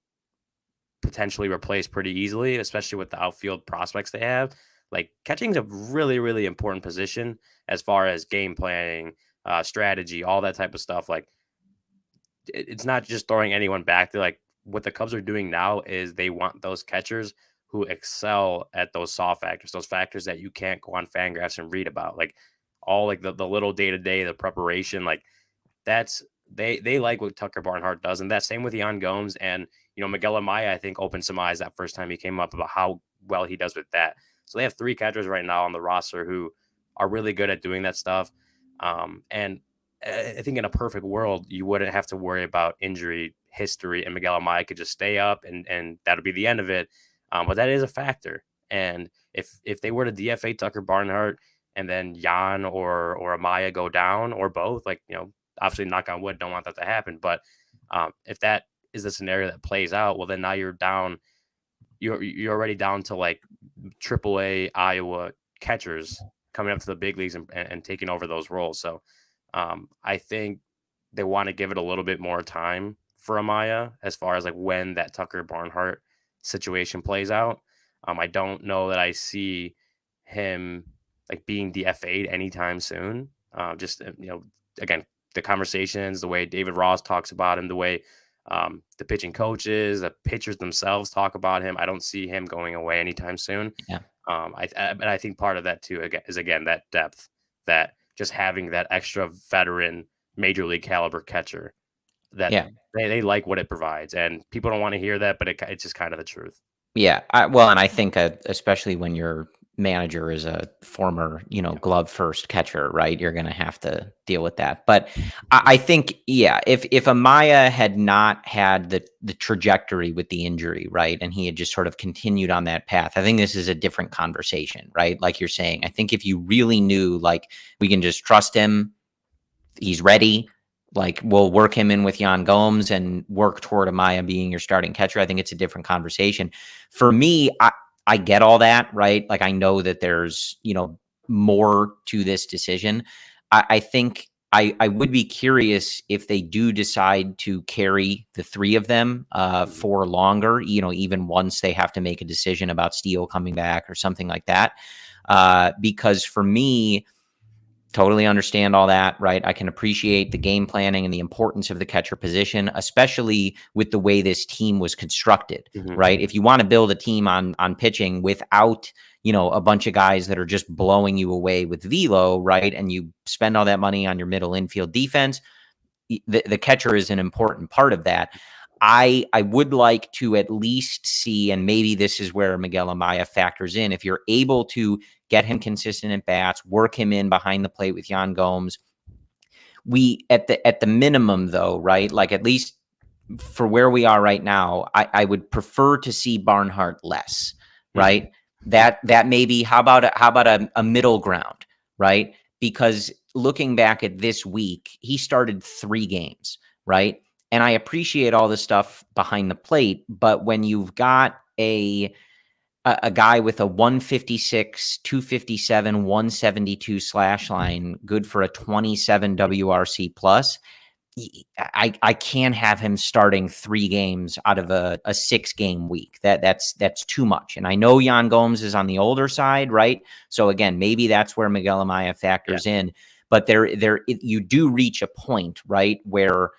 potentially replace pretty easily, especially with the outfield prospects they have. Like catching is a really, really important position as far as game planning, strategy, all that type of stuff. Like it's not just throwing anyone back. They're like, what the Cubs are doing now is they want those catchers who excel at those soft factors, those factors that you can't go on Fangraphs and read about, like all like the little day-to-day, the preparation, like that's they like what Tucker Barnhart does. And that same with Yan Gomes, and Miguel Amaya, I think, opened some eyes that first time he came up about how well he does with that. So they have 3 catchers right now on the roster who are really good at doing that stuff. And I think in a perfect world, you wouldn't have to worry about injury history, and Miguel Amaya could just stay up, and that'll be the end of it. But that is a factor. And if they were to DFA Tucker Barnhart and then Yan or Amaya go down, or both, like, obviously knock on wood, don't want that to happen. But if that is the scenario that plays out, well, then now you're down. You're already down to like AAA Iowa catchers coming up to the big leagues and taking over those roles. So I think they want to give it a little bit more time for Amaya as far as like when that Tucker Barnhart situation plays out. I don't know that I see him like being DFA'd anytime soon. Again, the conversations, the way David Ross talks about him, the way the pitching coaches, the pitchers themselves talk about him, I don't see him going away anytime soon. Yeah. I think part of that too is that depth, that just having that extra veteran major league caliber catcher that they like what it provides, and people don't want to hear that, but it's just kind of the truth. Yeah. And I think especially when you're manager is a former, glove first catcher, right? You're going to have to deal with that. But I think, if Amaya had not had the trajectory with the injury, right, and he had just sort of continued on that path, I think this is a different conversation, right? Like you're saying, I think if you really knew, like, we can just trust him, he's ready, like, we'll work him in with Yan Gomes and work toward Amaya being your starting catcher, I think it's a different conversation. For me, I get all that, right? Like, I know that there's, more to this decision. I think I would be curious if they do decide to carry the three of them for longer, even once they have to make a decision about Steele coming back or something like that. Because for me, totally understand all that, right? I can appreciate the game planning and the importance of the catcher position, especially with the way this team was constructed, right? If you want to build a team on pitching without, a bunch of guys that are just blowing you away with velo, right? And you spend all that money on your middle infield defense, the catcher is an important part of that. I would like to at least see, and maybe this is where Miguel Amaya factors in, if you're able to get him consistent at bats, work him in behind the plate with Yan Gomes. We at the minimum, though, right? Like, at least for where we are right now, I would prefer to see Barnhart less, right? That maybe how about a middle ground, right? Because looking back at this week, he started 3 games, right? And I appreciate all the stuff behind the plate, but when you've got a guy with a 156, 257, 172 slash line, good for a 27 WRC plus, I can't have him starting 3 games out of a 6-game week. That's too much. And I know Yan Gomes is on the older side, right? So again, maybe that's where Miguel Amaya factors in. But you do reach a point, right, where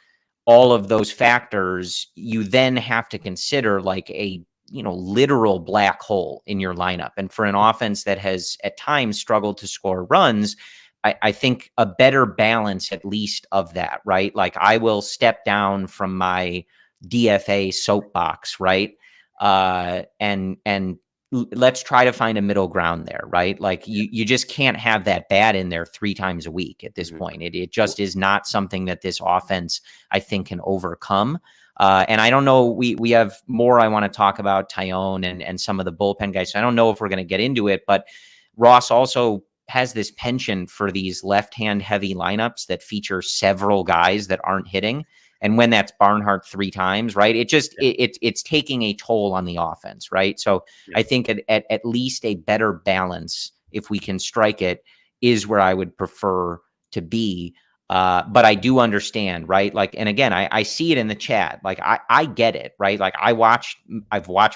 all of those factors, you then have to consider like a literal black hole in your lineup. And for an offense that has at times struggled to score runs, I think a better balance at least of that, right? Like, I will step down from my DFA soapbox, right? And let's try to find a middle ground there, right? Like, you just can't have that bad in there 3 times a week at this point. It just is not something that this offense, I think, can overcome. And I don't know, we have more I want to talk about Taillon and some of the bullpen guys. So I don't know if we're going to get into it, but Ross also has this penchant for these left-hand heavy lineups that feature several guys that aren't hitting. And when that's Barnhart 3 times, right, it's taking a toll on the offense, right? So I think at least a better balance, if we can strike it, is where I would prefer to be. But I do understand, right? Like, and again, I see it in the chat. Like, I get it, right? Like, I've watched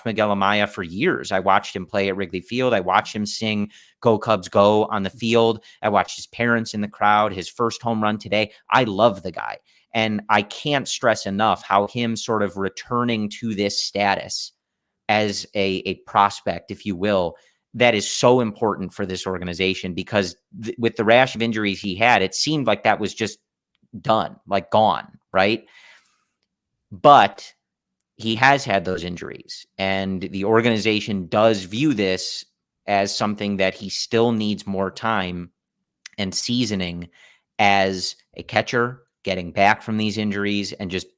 Miguel Amaya for years. I watched him play at Wrigley Field. I watched him sing "Go Cubs Go" on the field. I watched his parents in the crowd, his first home run today. I love the guy. And I can't stress enough how him sort of returning to this status as a prospect, if you will, that is so important for this organization, because with the rash of injuries he had, it seemed like that was just done, like gone, right? But he has had those injuries, and the organization does view this as something that he still needs more time and seasoning as a catcher, getting back from these injuries and just,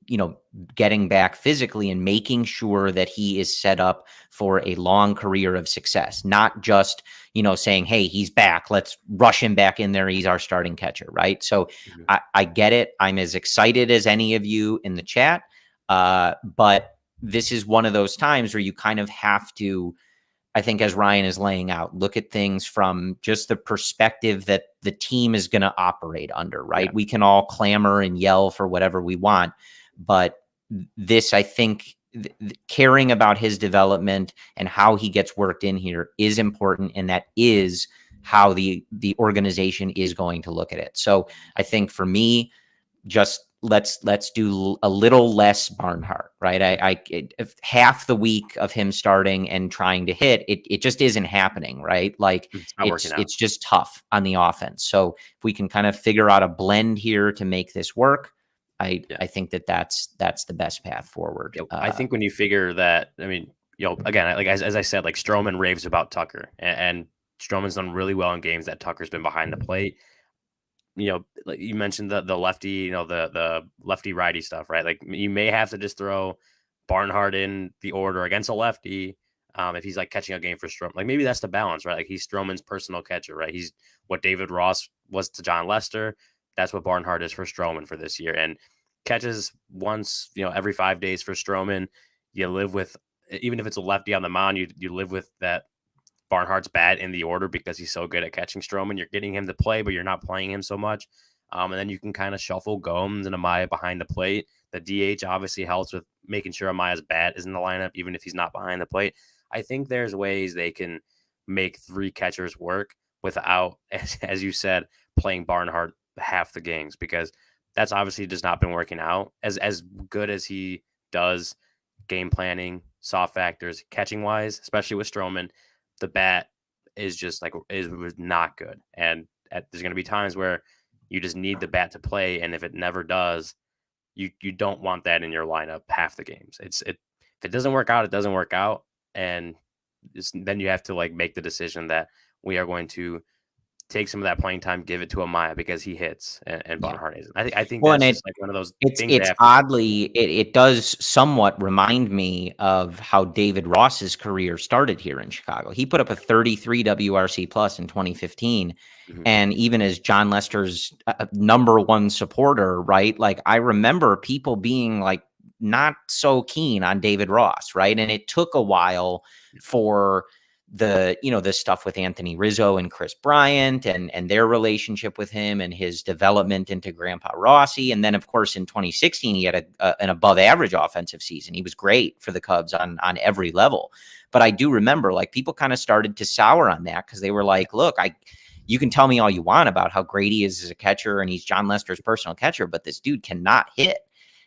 getting back physically and making sure that he is set up for a long career of success, not just, saying, hey, he's back, let's rush him back in there, he's our starting catcher, right? So I get it. I'm as excited as any of you in the chat, but this is one of those times where you kind of have to, I think, as Ryan is laying out, look at things from just the perspective that the team is going to operate under, right? Yeah. We can all clamor and yell for whatever we want, but this, I think, caring about his development and how he gets worked in here is important, and that is how the organization is going to look at it. So I think for me, just let's do a little less Barnhart, right? Half the week of him starting and trying to hit, it just isn't happening, right? Like, it's just tough on the offense. So if we can kind of figure out a blend here to make this work, I think that's the best path forward. I think when you figure that, I mean, again, like as I said, like Stroman raves about Tucker, and Stroman's done really well in games that Tucker's been behind the plate. Like you mentioned the lefty, the lefty righty stuff, right? Like you may have to just throw Barnhart in the order against a lefty. If he's like catching a game for Stroman, like maybe that's the balance, right? Like he's Stroman's personal catcher, right? He's what David Ross was to John Lester. That's what Barnhart is for Stroman for this year. And catches once, every 5 days for Stroman. You live with, even if it's a lefty on the mound, you live with that Barnhart's bat in the order because he's so good at catching Stroman. You're getting him to play, but you're not playing him so much. And then you can kind of shuffle Gomes and Amaya behind the plate. The DH obviously helps with making sure Amaya's bat is in the lineup, even if he's not behind the plate. I think there's ways they can make 3 catchers work without, as you said, playing Barnhart half the games, because that's obviously just not been working out. As good as he does game planning, soft factors, catching wise, especially with Stroman, the bat is just was not good. And there's going to be times where you just need the bat to play. And if it never does, you don't want that in your lineup half the games. If it doesn't work out, it doesn't work out. And then you have to make the decision that we are going to take some of that playing time, give it to Amaya because he hits and Barnhart isn't. I think that's just one of those things. It's oddly, it does somewhat remind me of how David Ross's career started here in Chicago. He put up a 33 WRC plus in 2015. Mm-hmm. And even as John Lester's number one supporter, right? Like I remember people being not so keen on David Ross, right? And it took a while for the stuff with Anthony Rizzo and Chris Bryant and their relationship with him and his development into Grandpa Rossi. And then of course in 2016 he had an above average offensive season. He was great for the Cubs on every level. But I do remember people kind of started to sour on that because they were like, look, you can tell me all you want about how great he is as a catcher and he's John Lester's personal catcher, but this dude cannot hit.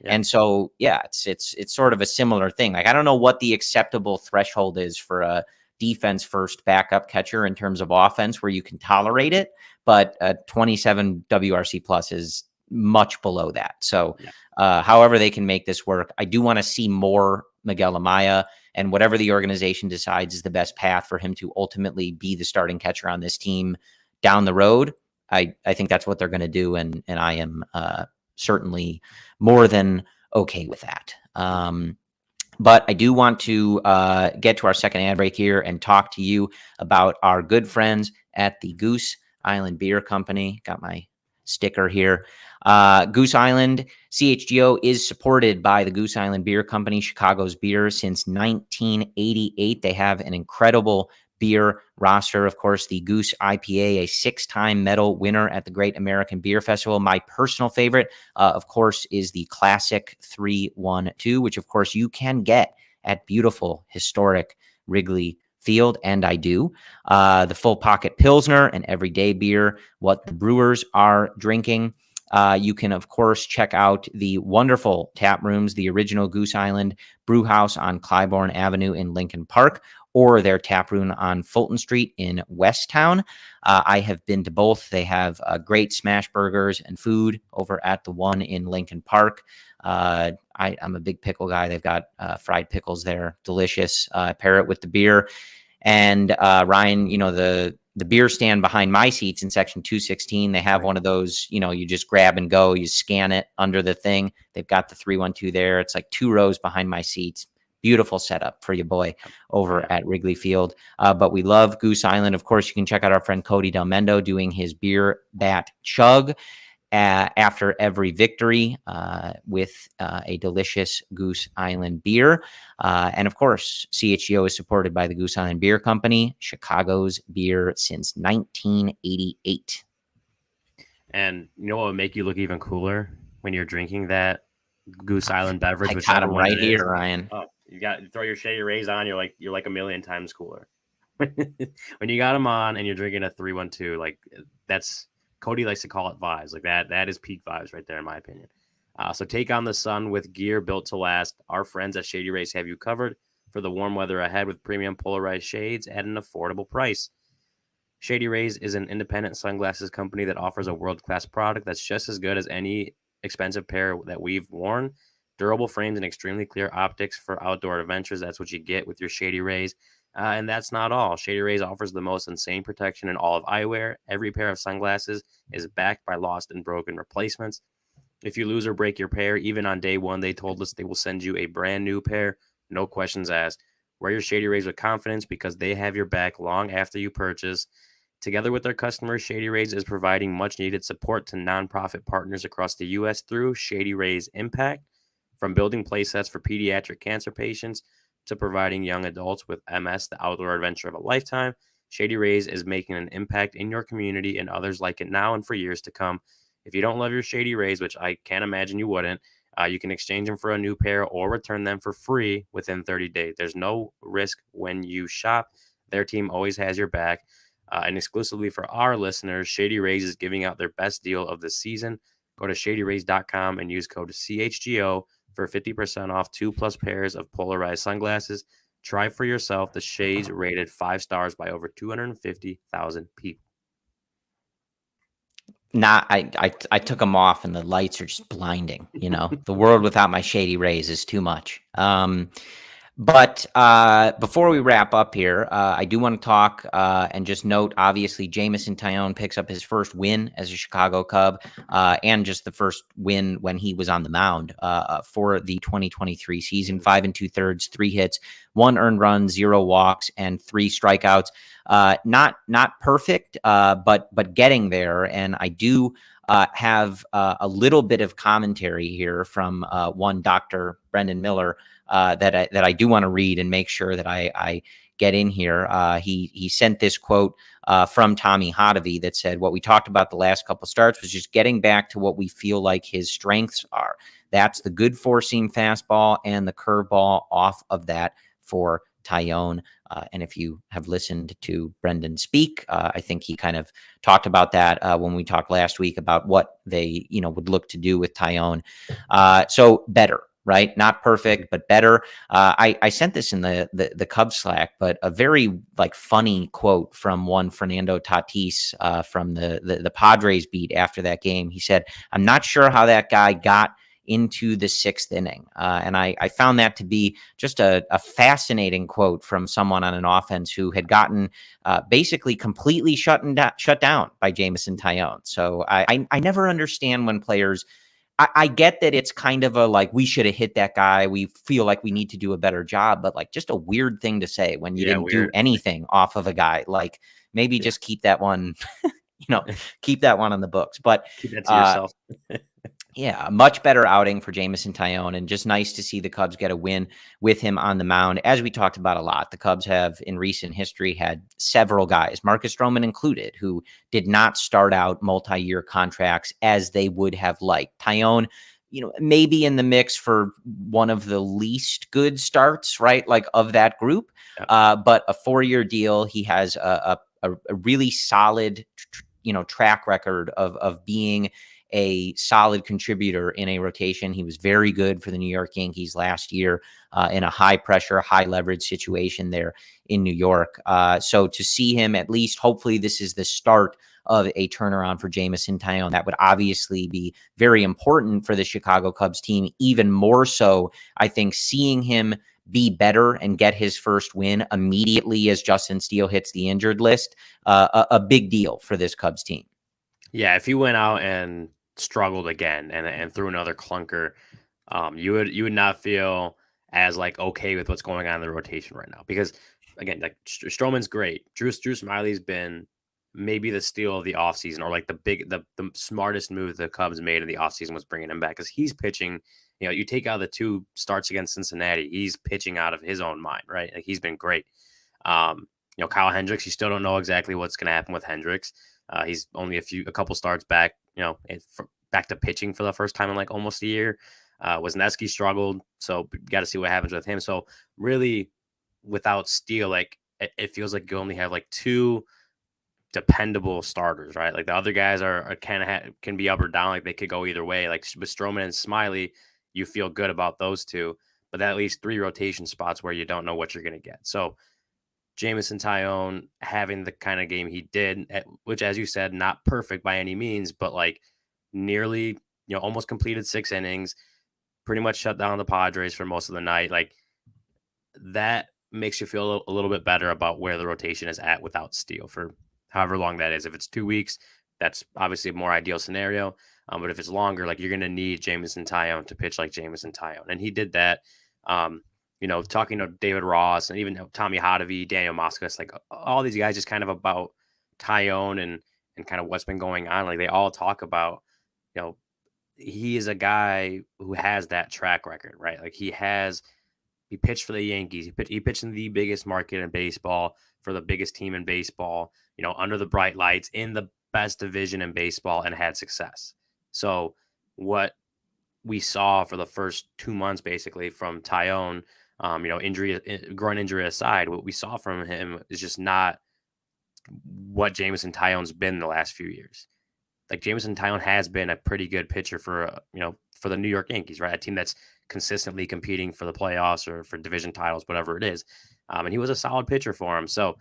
Yeah. And so it's sort of a similar thing. I don't know what the acceptable threshold is for a defense first backup catcher in terms of offense where you can tolerate it, but 27 WRC plus is much below that. So however they can make this work, I do want to see more Miguel Amaya, and whatever the organization decides is the best path for him to ultimately be the starting catcher on this team down the road. I think that's what they're going to do. And I am certainly more than okay with that. But I do want to get to our second ad break here and talk to you about our good friends at the Goose Island Beer Company. Got my sticker here. Goose Island CHGO is supported by the Goose Island Beer Company, Chicago's beer since 1988. They have an incredible beer roster. Of course, the Goose IPA, a 6-time medal winner at the Great American Beer Festival. My personal favorite, of course, is the Classic 312, which of course you can get at beautiful, historic Wrigley Field, and I do. The Full Pocket Pilsner, an everyday beer, what the brewers are drinking. You can, of course, check out the wonderful tap rooms, the original Goose Island Brew House on Clybourne Avenue in Lincoln Park, or their tap room on Fulton Street in Westtown. I have been to both. They have great smash burgers and food over at the one in Lincoln Park. I'm a big pickle guy. They've got fried pickles there. Delicious. Pair it with the beer. And Ryan, the beer stand behind my seats in section 216, they have one of those, you just grab and go, you scan it under the thing. They've got the 312 there. It's 2 rows behind my seats. Beautiful setup for your boy over at Wrigley Field. But we love Goose Island. Of course, you can check out our friend Cody Del Mendo doing his beer bat chug after every victory with a delicious Goose Island beer. And of course, CHGO is supported by the Goose Island Beer Company, Chicago's beer since 1988. And you know what would make you look even cooler when you're drinking that Goose Island beverage? I got them right here, Ryan. Oh, you throw your Shady Rays on, you're like a million times cooler. When you got them on and you're drinking a 312, that's Cody likes to call it vibes. That is peak vibes right there, in my opinion. So take on the sun with gear built to last. Our friends at Shady Rays have you covered for the warm weather ahead with premium polarized shades at an affordable price. Shady Rays is an independent sunglasses company that offers a world-class product that's just as good as any expensive pair that we've worn. Durable frames and extremely clear optics for outdoor adventures. That's what you get with your Shady Rays. And that's not all. Shady Rays offers the most insane protection in all of eyewear. Every pair of sunglasses is backed by lost and broken replacements. If you lose or break your pair, even on day one, they told us they will send you a brand new pair. No questions asked. Wear your Shady Rays with confidence because they have your back long after you purchase. Together with their customers, Shady Rays is providing much needed support to nonprofit partners across the U.S. through Shady Rays Impact. From building playsets for pediatric cancer patients to providing young adults with MS the outdoor adventure of a lifetime, Shady Rays is making an impact in your community and others like it now and for years to come. If you don't love your Shady Rays, which I can't imagine you wouldn't, you can exchange them for a new pair or return them for free within 30 days. There's no risk when you shop. Their team always has your back. And exclusively for our listeners, Shady Rays is giving out their best deal of the season. Go to shadyrays.com and use code CHGO for 50% off 2+ pairs of polarized sunglasses. Try for yourself the shades rated 5 stars by over 250,000 people. I took them off and the lights are just blinding. The world without my Shady Rays is too much. But before we wrap up here, I do want to talk and just note, obviously, Jameson Taillon picks up his first win as a Chicago Cub and just the first win when he was on the mound for the 2023 season. 5 2/3, 3 hits, 1 earned run, 0 walks, and 3 strikeouts. Not perfect, but getting there. And I do have a little bit of commentary here from one Dr. Brendan Miller that I do want to read and make sure that I get in here. He sent this quote from Tommy Hotovy that said, "What we talked about the last couple starts was just getting back to what we feel like his strengths are. That's the good 4-seam fastball and the curveball off of that for Taillon." And if you have listened to Brendan speak, I think he kind of talked about that when we talked last week about what they would look to do with Taillon. So better. Right, not perfect, but better. I sent this in the Cubs Slack, but a very funny quote from one Fernando Tatis from the Padres beat after that game. He said, "I'm not sure how that guy got into the 6th inning," and I found that to be just a fascinating quote from someone on an offense who had gotten basically completely shut down by Jameson Taillon. So I never understand when players. I get that it's kind of a we should have hit that guy. We feel like we need to do a better job, but just a weird thing to say when you didn't do anything off of a guy. Maybe just keep that one, keep that one on the books. But keep that to yourself. Yeah, a much better outing for Jameson Taillon, and just nice to see the Cubs get a win with him on the mound. As we talked about a lot, the Cubs have in recent history had several guys, Marcus Stroman included, who did not start out multi-year contracts as they would have liked. Taillon, maybe in the mix for one of the least good starts, right? Of that group, but a 4-year deal. He has a really solid, track record of being a solid contributor in a rotation. He was very good for the New York Yankees last year in a high pressure, high leverage situation there in New York. So to see him, at least, hopefully this is the start of a turnaround for Jameson Taillon. That would obviously be very important for the Chicago Cubs team, even more so, I think, seeing him be better and get his first win immediately as Justin Steele hits the injured list, a big deal for this Cubs team. Yeah, if he went out and struggled again and threw another clunker, you would not feel as okay with what's going on in the rotation right now, because again, Stroman's great. Drew Smiley's been maybe the steal of the offseason, or the smartest move the Cubs made in the offseason was bringing him back, because he's pitching. You take out the 2 starts against Cincinnati, he's pitching out of his own mind, right? He's been great. Kyle Hendricks, you still don't know exactly what's going to happen with Hendricks. He's only a couple starts back, back to pitching for the first time in almost a year. Wisniewski struggled, so got to see what happens with him. So really, without Steele, it feels like you only have 2 dependable starters, right? The other guys are kind of can be up or down, they could go either way. With Stroman and Smiley, you feel good about those 2, but that leaves 3 rotation spots where you don't know what you're going to get. So Jameson Taillon having the kind of game he did, which, as you said, not perfect by any means, but nearly, almost completed 6 innings, pretty much shut down the Padres for most of the night. That makes you feel a little bit better about where the rotation is at without Steele for however long that is. If it's 2 weeks, that's obviously a more ideal scenario. But if it's longer, like, you're going to need Jameson Taillon to pitch like Jameson Taillon. And he did that. Talking to David Ross and even Tommy Hotovy, Daniel Moscas, like all these guys just kind of about Taillon and kind of what's been going on. Like, they all talk about, he is a guy who has that track record, right? Like, he pitched for the Yankees. He pitched in the biggest market in baseball for the biggest team in baseball, under the bright lights in the best division in baseball, and had success. So what we saw for the first 2 months, basically, from Taillon, groin injury aside, what we saw from him is just not what Jameson Taillon's been the last few years. Like, Jameson Taillon has been a pretty good pitcher for the New York Yankees, right? A team that's consistently competing for the playoffs or for division titles, whatever it is. And he was a solid pitcher for him. So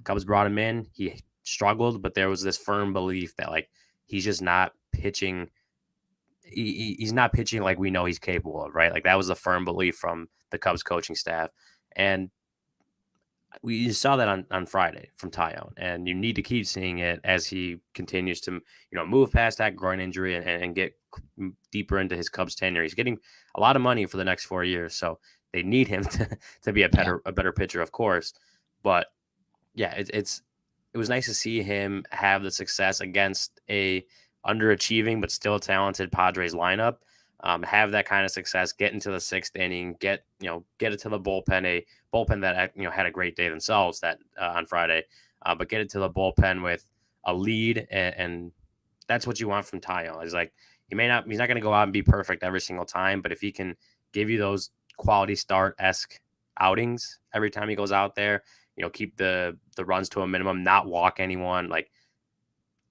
Cubs brought him in. He struggled, but there was this firm belief that, like, he's just not pitching. He's not pitching like we know he's capable of, right? Like, that was a firm belief from the Cubs coaching staff. And we saw that on Friday from Taillon, and you need to keep seeing it as he continues to, move past that groin injury and get deeper into his Cubs tenure. He's getting a lot of money for the next 4 years, so they need him to be a better pitcher, of course. But yeah, it was nice to see him have the success against a underachieving but still talented Padres lineup. Have that kind of success, get into the 6th inning, get it to the bullpen, a bullpen that had a great day themselves that on Friday, but get it to the bullpen with a lead, and that's what you want from Taillon. It's like, he's not going to go out and be perfect every single time, but if he can give you those quality start-esque outings every time he goes out there, keep the runs to a minimum, not walk anyone, like,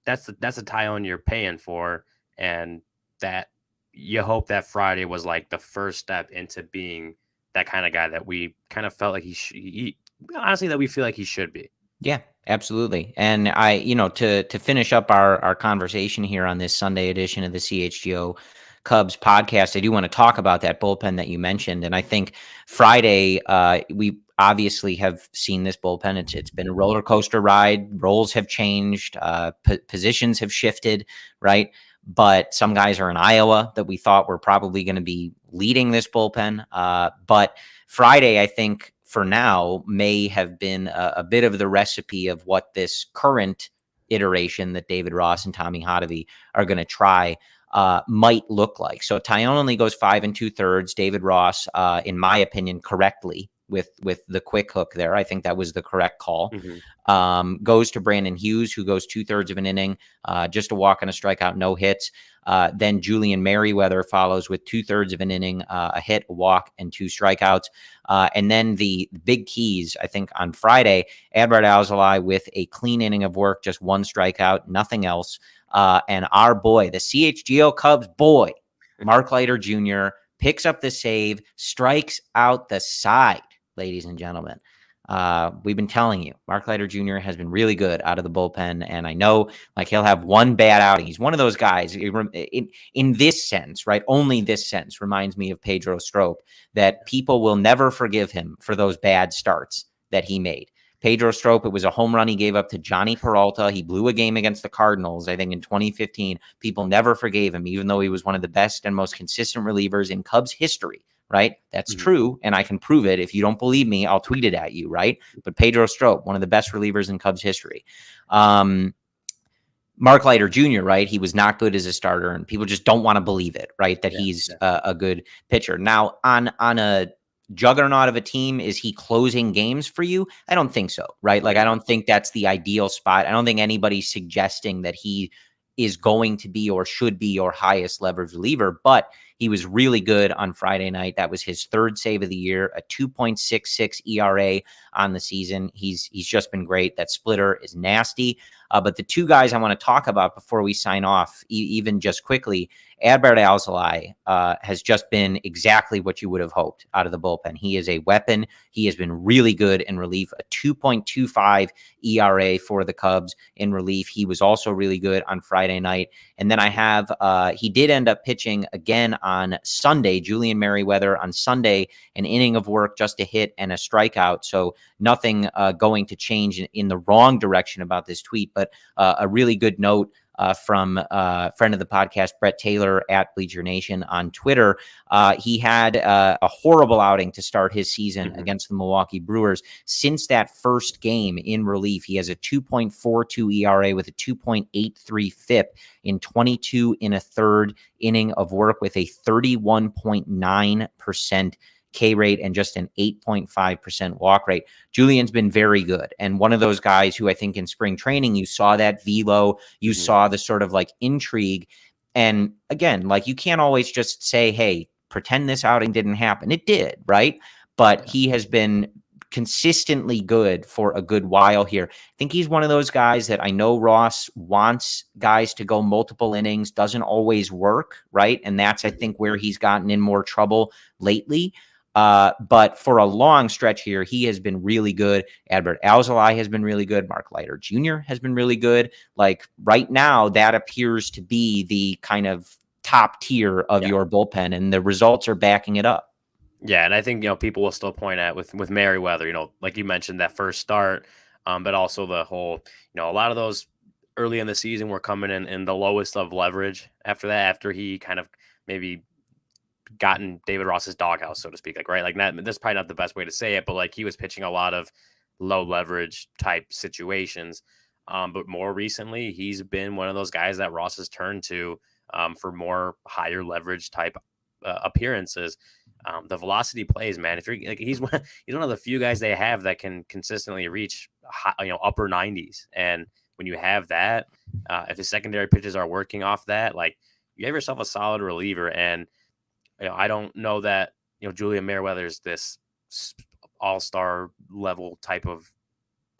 that's the Taillon you're paying for, and that you hope that Friday was like the first step into being that kind of guy that we kind of felt like honestly, that we feel like he should be. Yeah, absolutely. And to finish up our conversation here on this Sunday edition of the CHGO Cubs podcast, I do want to talk about that bullpen that you mentioned. And I think Friday, we obviously have seen this bullpen. It's been a roller coaster ride. Roles have changed. Positions have shifted, right? But some guys are in Iowa that we thought were probably going to be leading this bullpen. But Friday, I think, for now, may have been a bit of the recipe of what this current iteration that David Ross and Tommy Hotovy are going to try might look like. So Taillon only goes 5 2/3. David Ross, in my opinion, correctly with the quick hook there. I think that was the correct call. Mm-hmm. Goes to Brandon Hughes, who goes 2/3 of an inning, just a walk and a strikeout, no hits. Then Julian Merriweather follows with 2/3 of an inning, a hit, a walk, and 2 strikeouts. And then the big keys, I think, on Friday, Adbert Alzolay with a clean inning of work, just 1 strikeout, nothing else. And our boy, the CHGO Cubs boy, Mark Leiter Jr., picks up the save, strikes out the side, ladies and gentlemen. We've been telling you, Mark Leiter Jr. has been really good out of the bullpen, and I know, like, he'll have one bad outing. He's one of those guys in this sense, right? Only this sense reminds me of Pedro Strop, that people will never forgive him for those bad starts that he made. Pedro Strop, it was a home run he gave up to Johnny Peralta. He blew a game against the Cardinals, I think, in 2015. People never forgave him, even though he was one of the best and most consistent relievers in Cubs history. Right? That's true, and I can prove it. If you don't believe me, I'll tweet it at you, right? But Pedro Strop, one of the best relievers in Cubs history. Mark Leiter Jr., right? He was not good as a starter, and people just don't want to believe it, right? That he's a good pitcher. Now, on a juggernaut of a team, is he closing games for you? I don't think so, right? Like, I don't think that's the ideal spot. I don't think anybody's suggesting that he is going to be or should be your highest leverage reliever, but he was really good on Friday night. That was his 3rd save of the year, a 2.66 ERA on the season. He's just been great. That splitter is nasty. But the 2 guys I want to talk about before we sign off, even just quickly, Adbert Alzolay has just been exactly what you would have hoped out of the bullpen. He is a weapon. He has been really good in relief, a 2.25 ERA for the Cubs in relief. He was also really good on Friday night. And then I have, he did end up pitching again on Sunday. Julian Merriweather on Sunday, an inning of work, just a hit and a strikeout. So nothing going to change in the wrong direction about this tweet, but a really good note from friend of the podcast, Brett Taylor at Bleacher Nation on Twitter. He had a horrible outing to start his season against the Milwaukee Brewers. Since that first game in relief, he has a 2.42 ERA with a 2.83 FIP in 22 in a third inning of work with a 31.9% K rate and just an 8.5% walk rate. Julian's been very good. And one of those guys who I think in spring training, you saw that velo, you saw the sort of like intrigue. And again, like you can't always just say, hey, pretend this outing didn't happen. It did, right? But he has been consistently good for a good while here. I think he's one of those guys that I know Ross wants guys to go multiple innings, doesn't always work, right? And that's, I think, where he's gotten in more trouble lately. But for a long stretch here, he has been really good. Adbert Alzolay has been really good. Mark Leiter Jr. has been really good. Like right now, that appears to be the kind of top tier of your bullpen, and the results are backing it up. Yeah, and I think, people will still point at with Merriweather, like you mentioned, that first start, but also the whole, a lot of those early in the season were coming in the lowest of leverage after that, after he kind of maybe gotten David Ross's doghouse, so to speak, that's probably not the best way to say it, but like he was pitching a lot of low leverage type situations. But more recently, he's been one of those guys that Ross has turned to for more higher leverage type appearances. The velocity plays, man. If you're like, he's one of the few guys they have that can consistently reach upper 90s. And when you have that, if the secondary pitches are working off that, like you have yourself a solid reliever. And I don't know that Julian Merriweather's this all-star level type of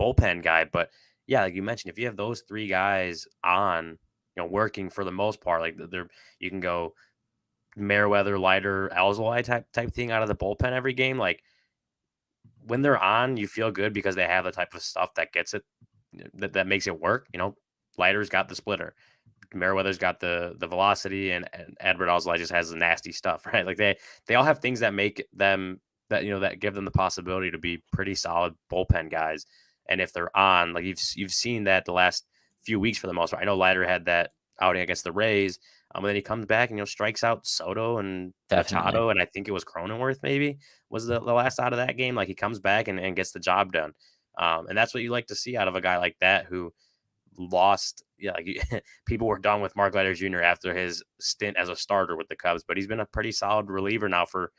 bullpen guy, but yeah, like you mentioned, if you have those three guys on, working for the most part, like you can go Merriweather, Leiter, Alzolay type thing out of the bullpen every game. Like when they're on, you feel good because they have the type of stuff that gets it, that makes it work. Leiter's got the splitter, Merriweather's got the velocity, and Adbert Alzolay just has the nasty stuff, right? Like they all have things that make them that give them the possibility to be pretty solid bullpen guys. And if they're on, like you've seen that the last few weeks for the most part. I know Leiter had that outing against the Rays, and then he comes back and strikes out Soto and Machado, and I think it was Cronenworth maybe was the last out of that game. Like he comes back and gets the job done, and that's what you like to see out of a guy like that who lost. People were done with Mark Leiter Jr. after his stint as a starter with the Cubs, but he's been a pretty solid reliever now for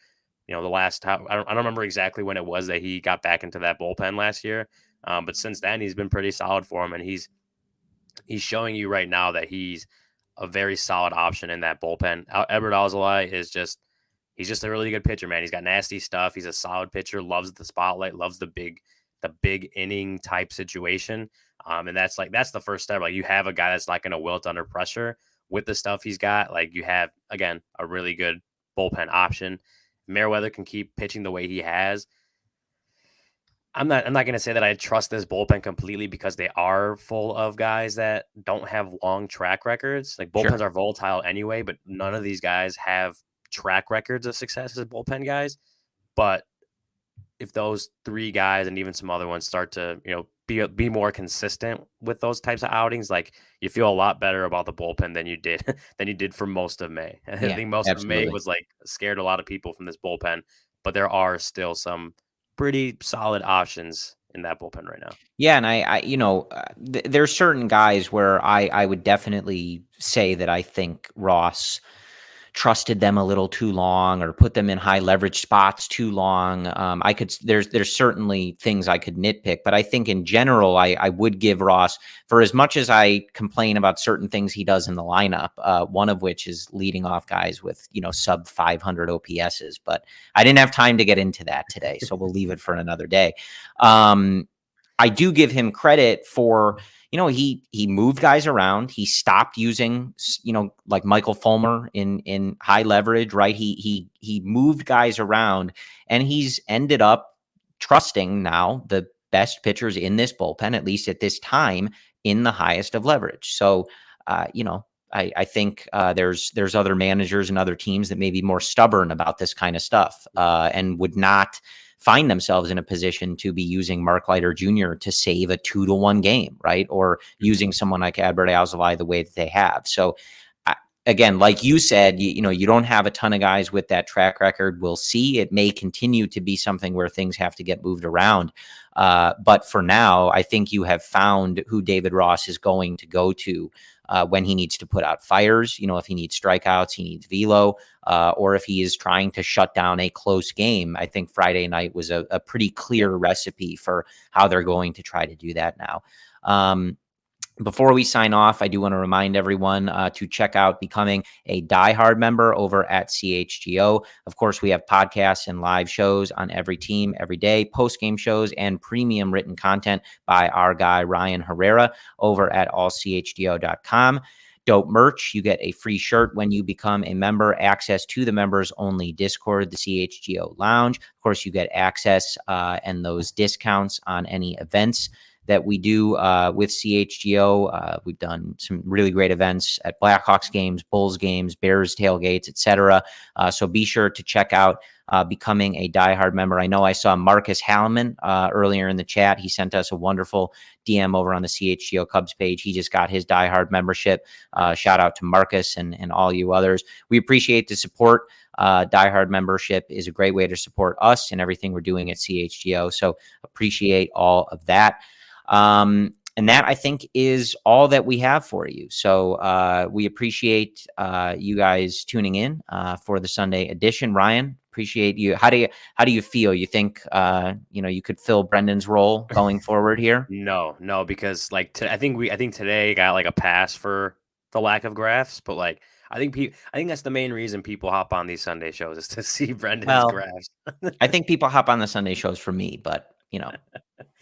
the last. I don't remember exactly when it was that he got back into that bullpen last year, but since then he's been pretty solid for him, and he's showing you right now that he's a very solid option in that bullpen. Adbert Alzolay he's just a really good pitcher, man. He's got nasty stuff. He's a solid pitcher, loves the spotlight, loves the big inning type situation. And that's the first step. Like you have a guy that's not going to wilt under pressure with the stuff he's got. Like you have, again, a really good bullpen option. Merriweather can keep pitching the way he has. I'm not going to say that I trust this bullpen completely because they are full of guys that don't have long track records. Like bullpens are volatile anyway, but none of these guys have track records of success as bullpen guys. But if those three guys and even some other ones start to, be more consistent with those types of outings, like you feel a lot better about the bullpen than you did for most of May. I think most of May was like scared a lot of people from this bullpen, but there are still some pretty solid options in that bullpen right now. Yeah, and I there's certain guys where I would definitely say that I think Ross trusted them a little too long or put them in high leverage spots too long. There's certainly things I could nitpick, but I think in general, I would give Ross, for as much as I complain about certain things he does in the lineup, one of which is leading off guys with, sub 500 OPSs, but I didn't have time to get into that today. So we'll leave it for another day. I do give him credit for, he moved guys around. He stopped using, like Michael Fulmer in high leverage, right? He moved guys around, and he's ended up trusting now the best pitchers in this bullpen, at least at this time, in the highest of leverage. So, I think there's other managers and other teams that may be more stubborn about this kind of stuff and would not find themselves in a position to be using Mark Leiter Jr. to save a 2-1 game, right? Or using someone like Adbert Alzolay the way that they have. So again, like you said, you don't have a ton of guys with that track record. We'll see. It may continue to be something where things have to get moved around. But for now, I think you have found who David Ross is going to go to when he needs to put out fires. If he needs strikeouts, he needs velo, or if he is trying to shut down a close game. I think Friday night was a pretty clear recipe for how they're going to try to do that now. Before we sign off, I do want to remind everyone to check out becoming a diehard member over at CHGO. Of course, we have podcasts and live shows on every team every day, post-game shows, and premium written content by our guy, Ryan Herrera, over at allchgo.com. Dope merch. You get a free shirt when you become a member, access to the members only Discord, the CHGO Lounge. Of course, you get access and those discounts on any events that we do with CHGO. We've done some really great events at Blackhawks games, Bulls games, Bears tailgates, etc. So be sure to check out becoming a diehard member. I know I saw Marcus Halliman earlier in the chat. He sent us a wonderful DM over on the CHGO Cubs page. He just got his diehard membership. Shout out to Marcus and all you others. We appreciate the support. Diehard membership is a great way to support us and everything we're doing at CHGO. So appreciate all of that. And that, I think, is all that we have for you. So we appreciate you guys tuning in for the Sunday edition. Ryan, appreciate you. How do you feel? You think you could fill Brendan's role going forward here? No, because I think today got like a pass for the lack of graphs, but I think that's the main reason people hop on these Sunday shows is to see Brendan's graphs. I think people hop on the Sunday shows for me, but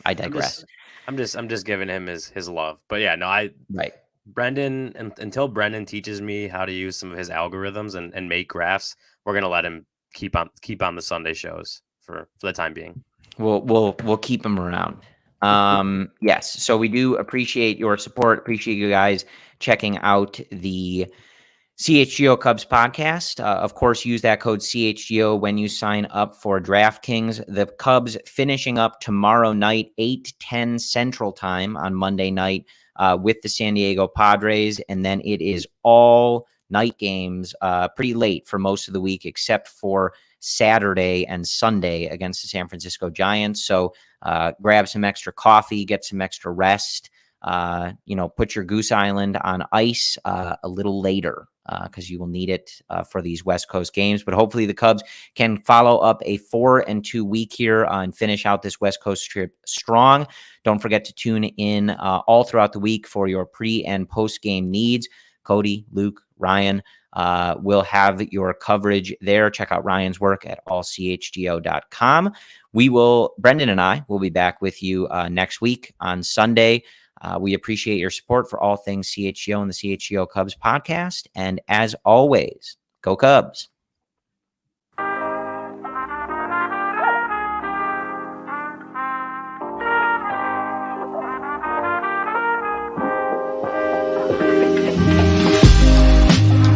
I digress. I'm just giving him his love. But yeah, no, right. Brendan, until Brendan teaches me how to use some of his algorithms and make graphs, we're gonna let him keep on the Sunday shows for the time being. We'll keep him around. Yes. So we do appreciate your support. Appreciate you guys checking out the CHGO Cubs podcast. Of course, use that code CHGO when you sign up for DraftKings. The Cubs finishing up tomorrow night, 8:10 Central Time on Monday night with the San Diego Padres. And then it is all night games pretty late for most of the week, except for Saturday and Sunday against the San Francisco Giants. So grab some extra coffee, get some extra rest. Put your Goose Island on ice a little later because you will need it for these West Coast games. But hopefully the Cubs can follow up a 4-2 week here and finish out this West Coast trip strong. Don't forget to tune in all throughout the week for your pre and post game needs. Cody, Luke, Ryan will have your coverage there. Check out Ryan's work at allchgo.com. Brendan and I will be back with you next week on Sunday. We appreciate your support for all things CHGO and the CHGO Cubs podcast. And as always, go Cubs.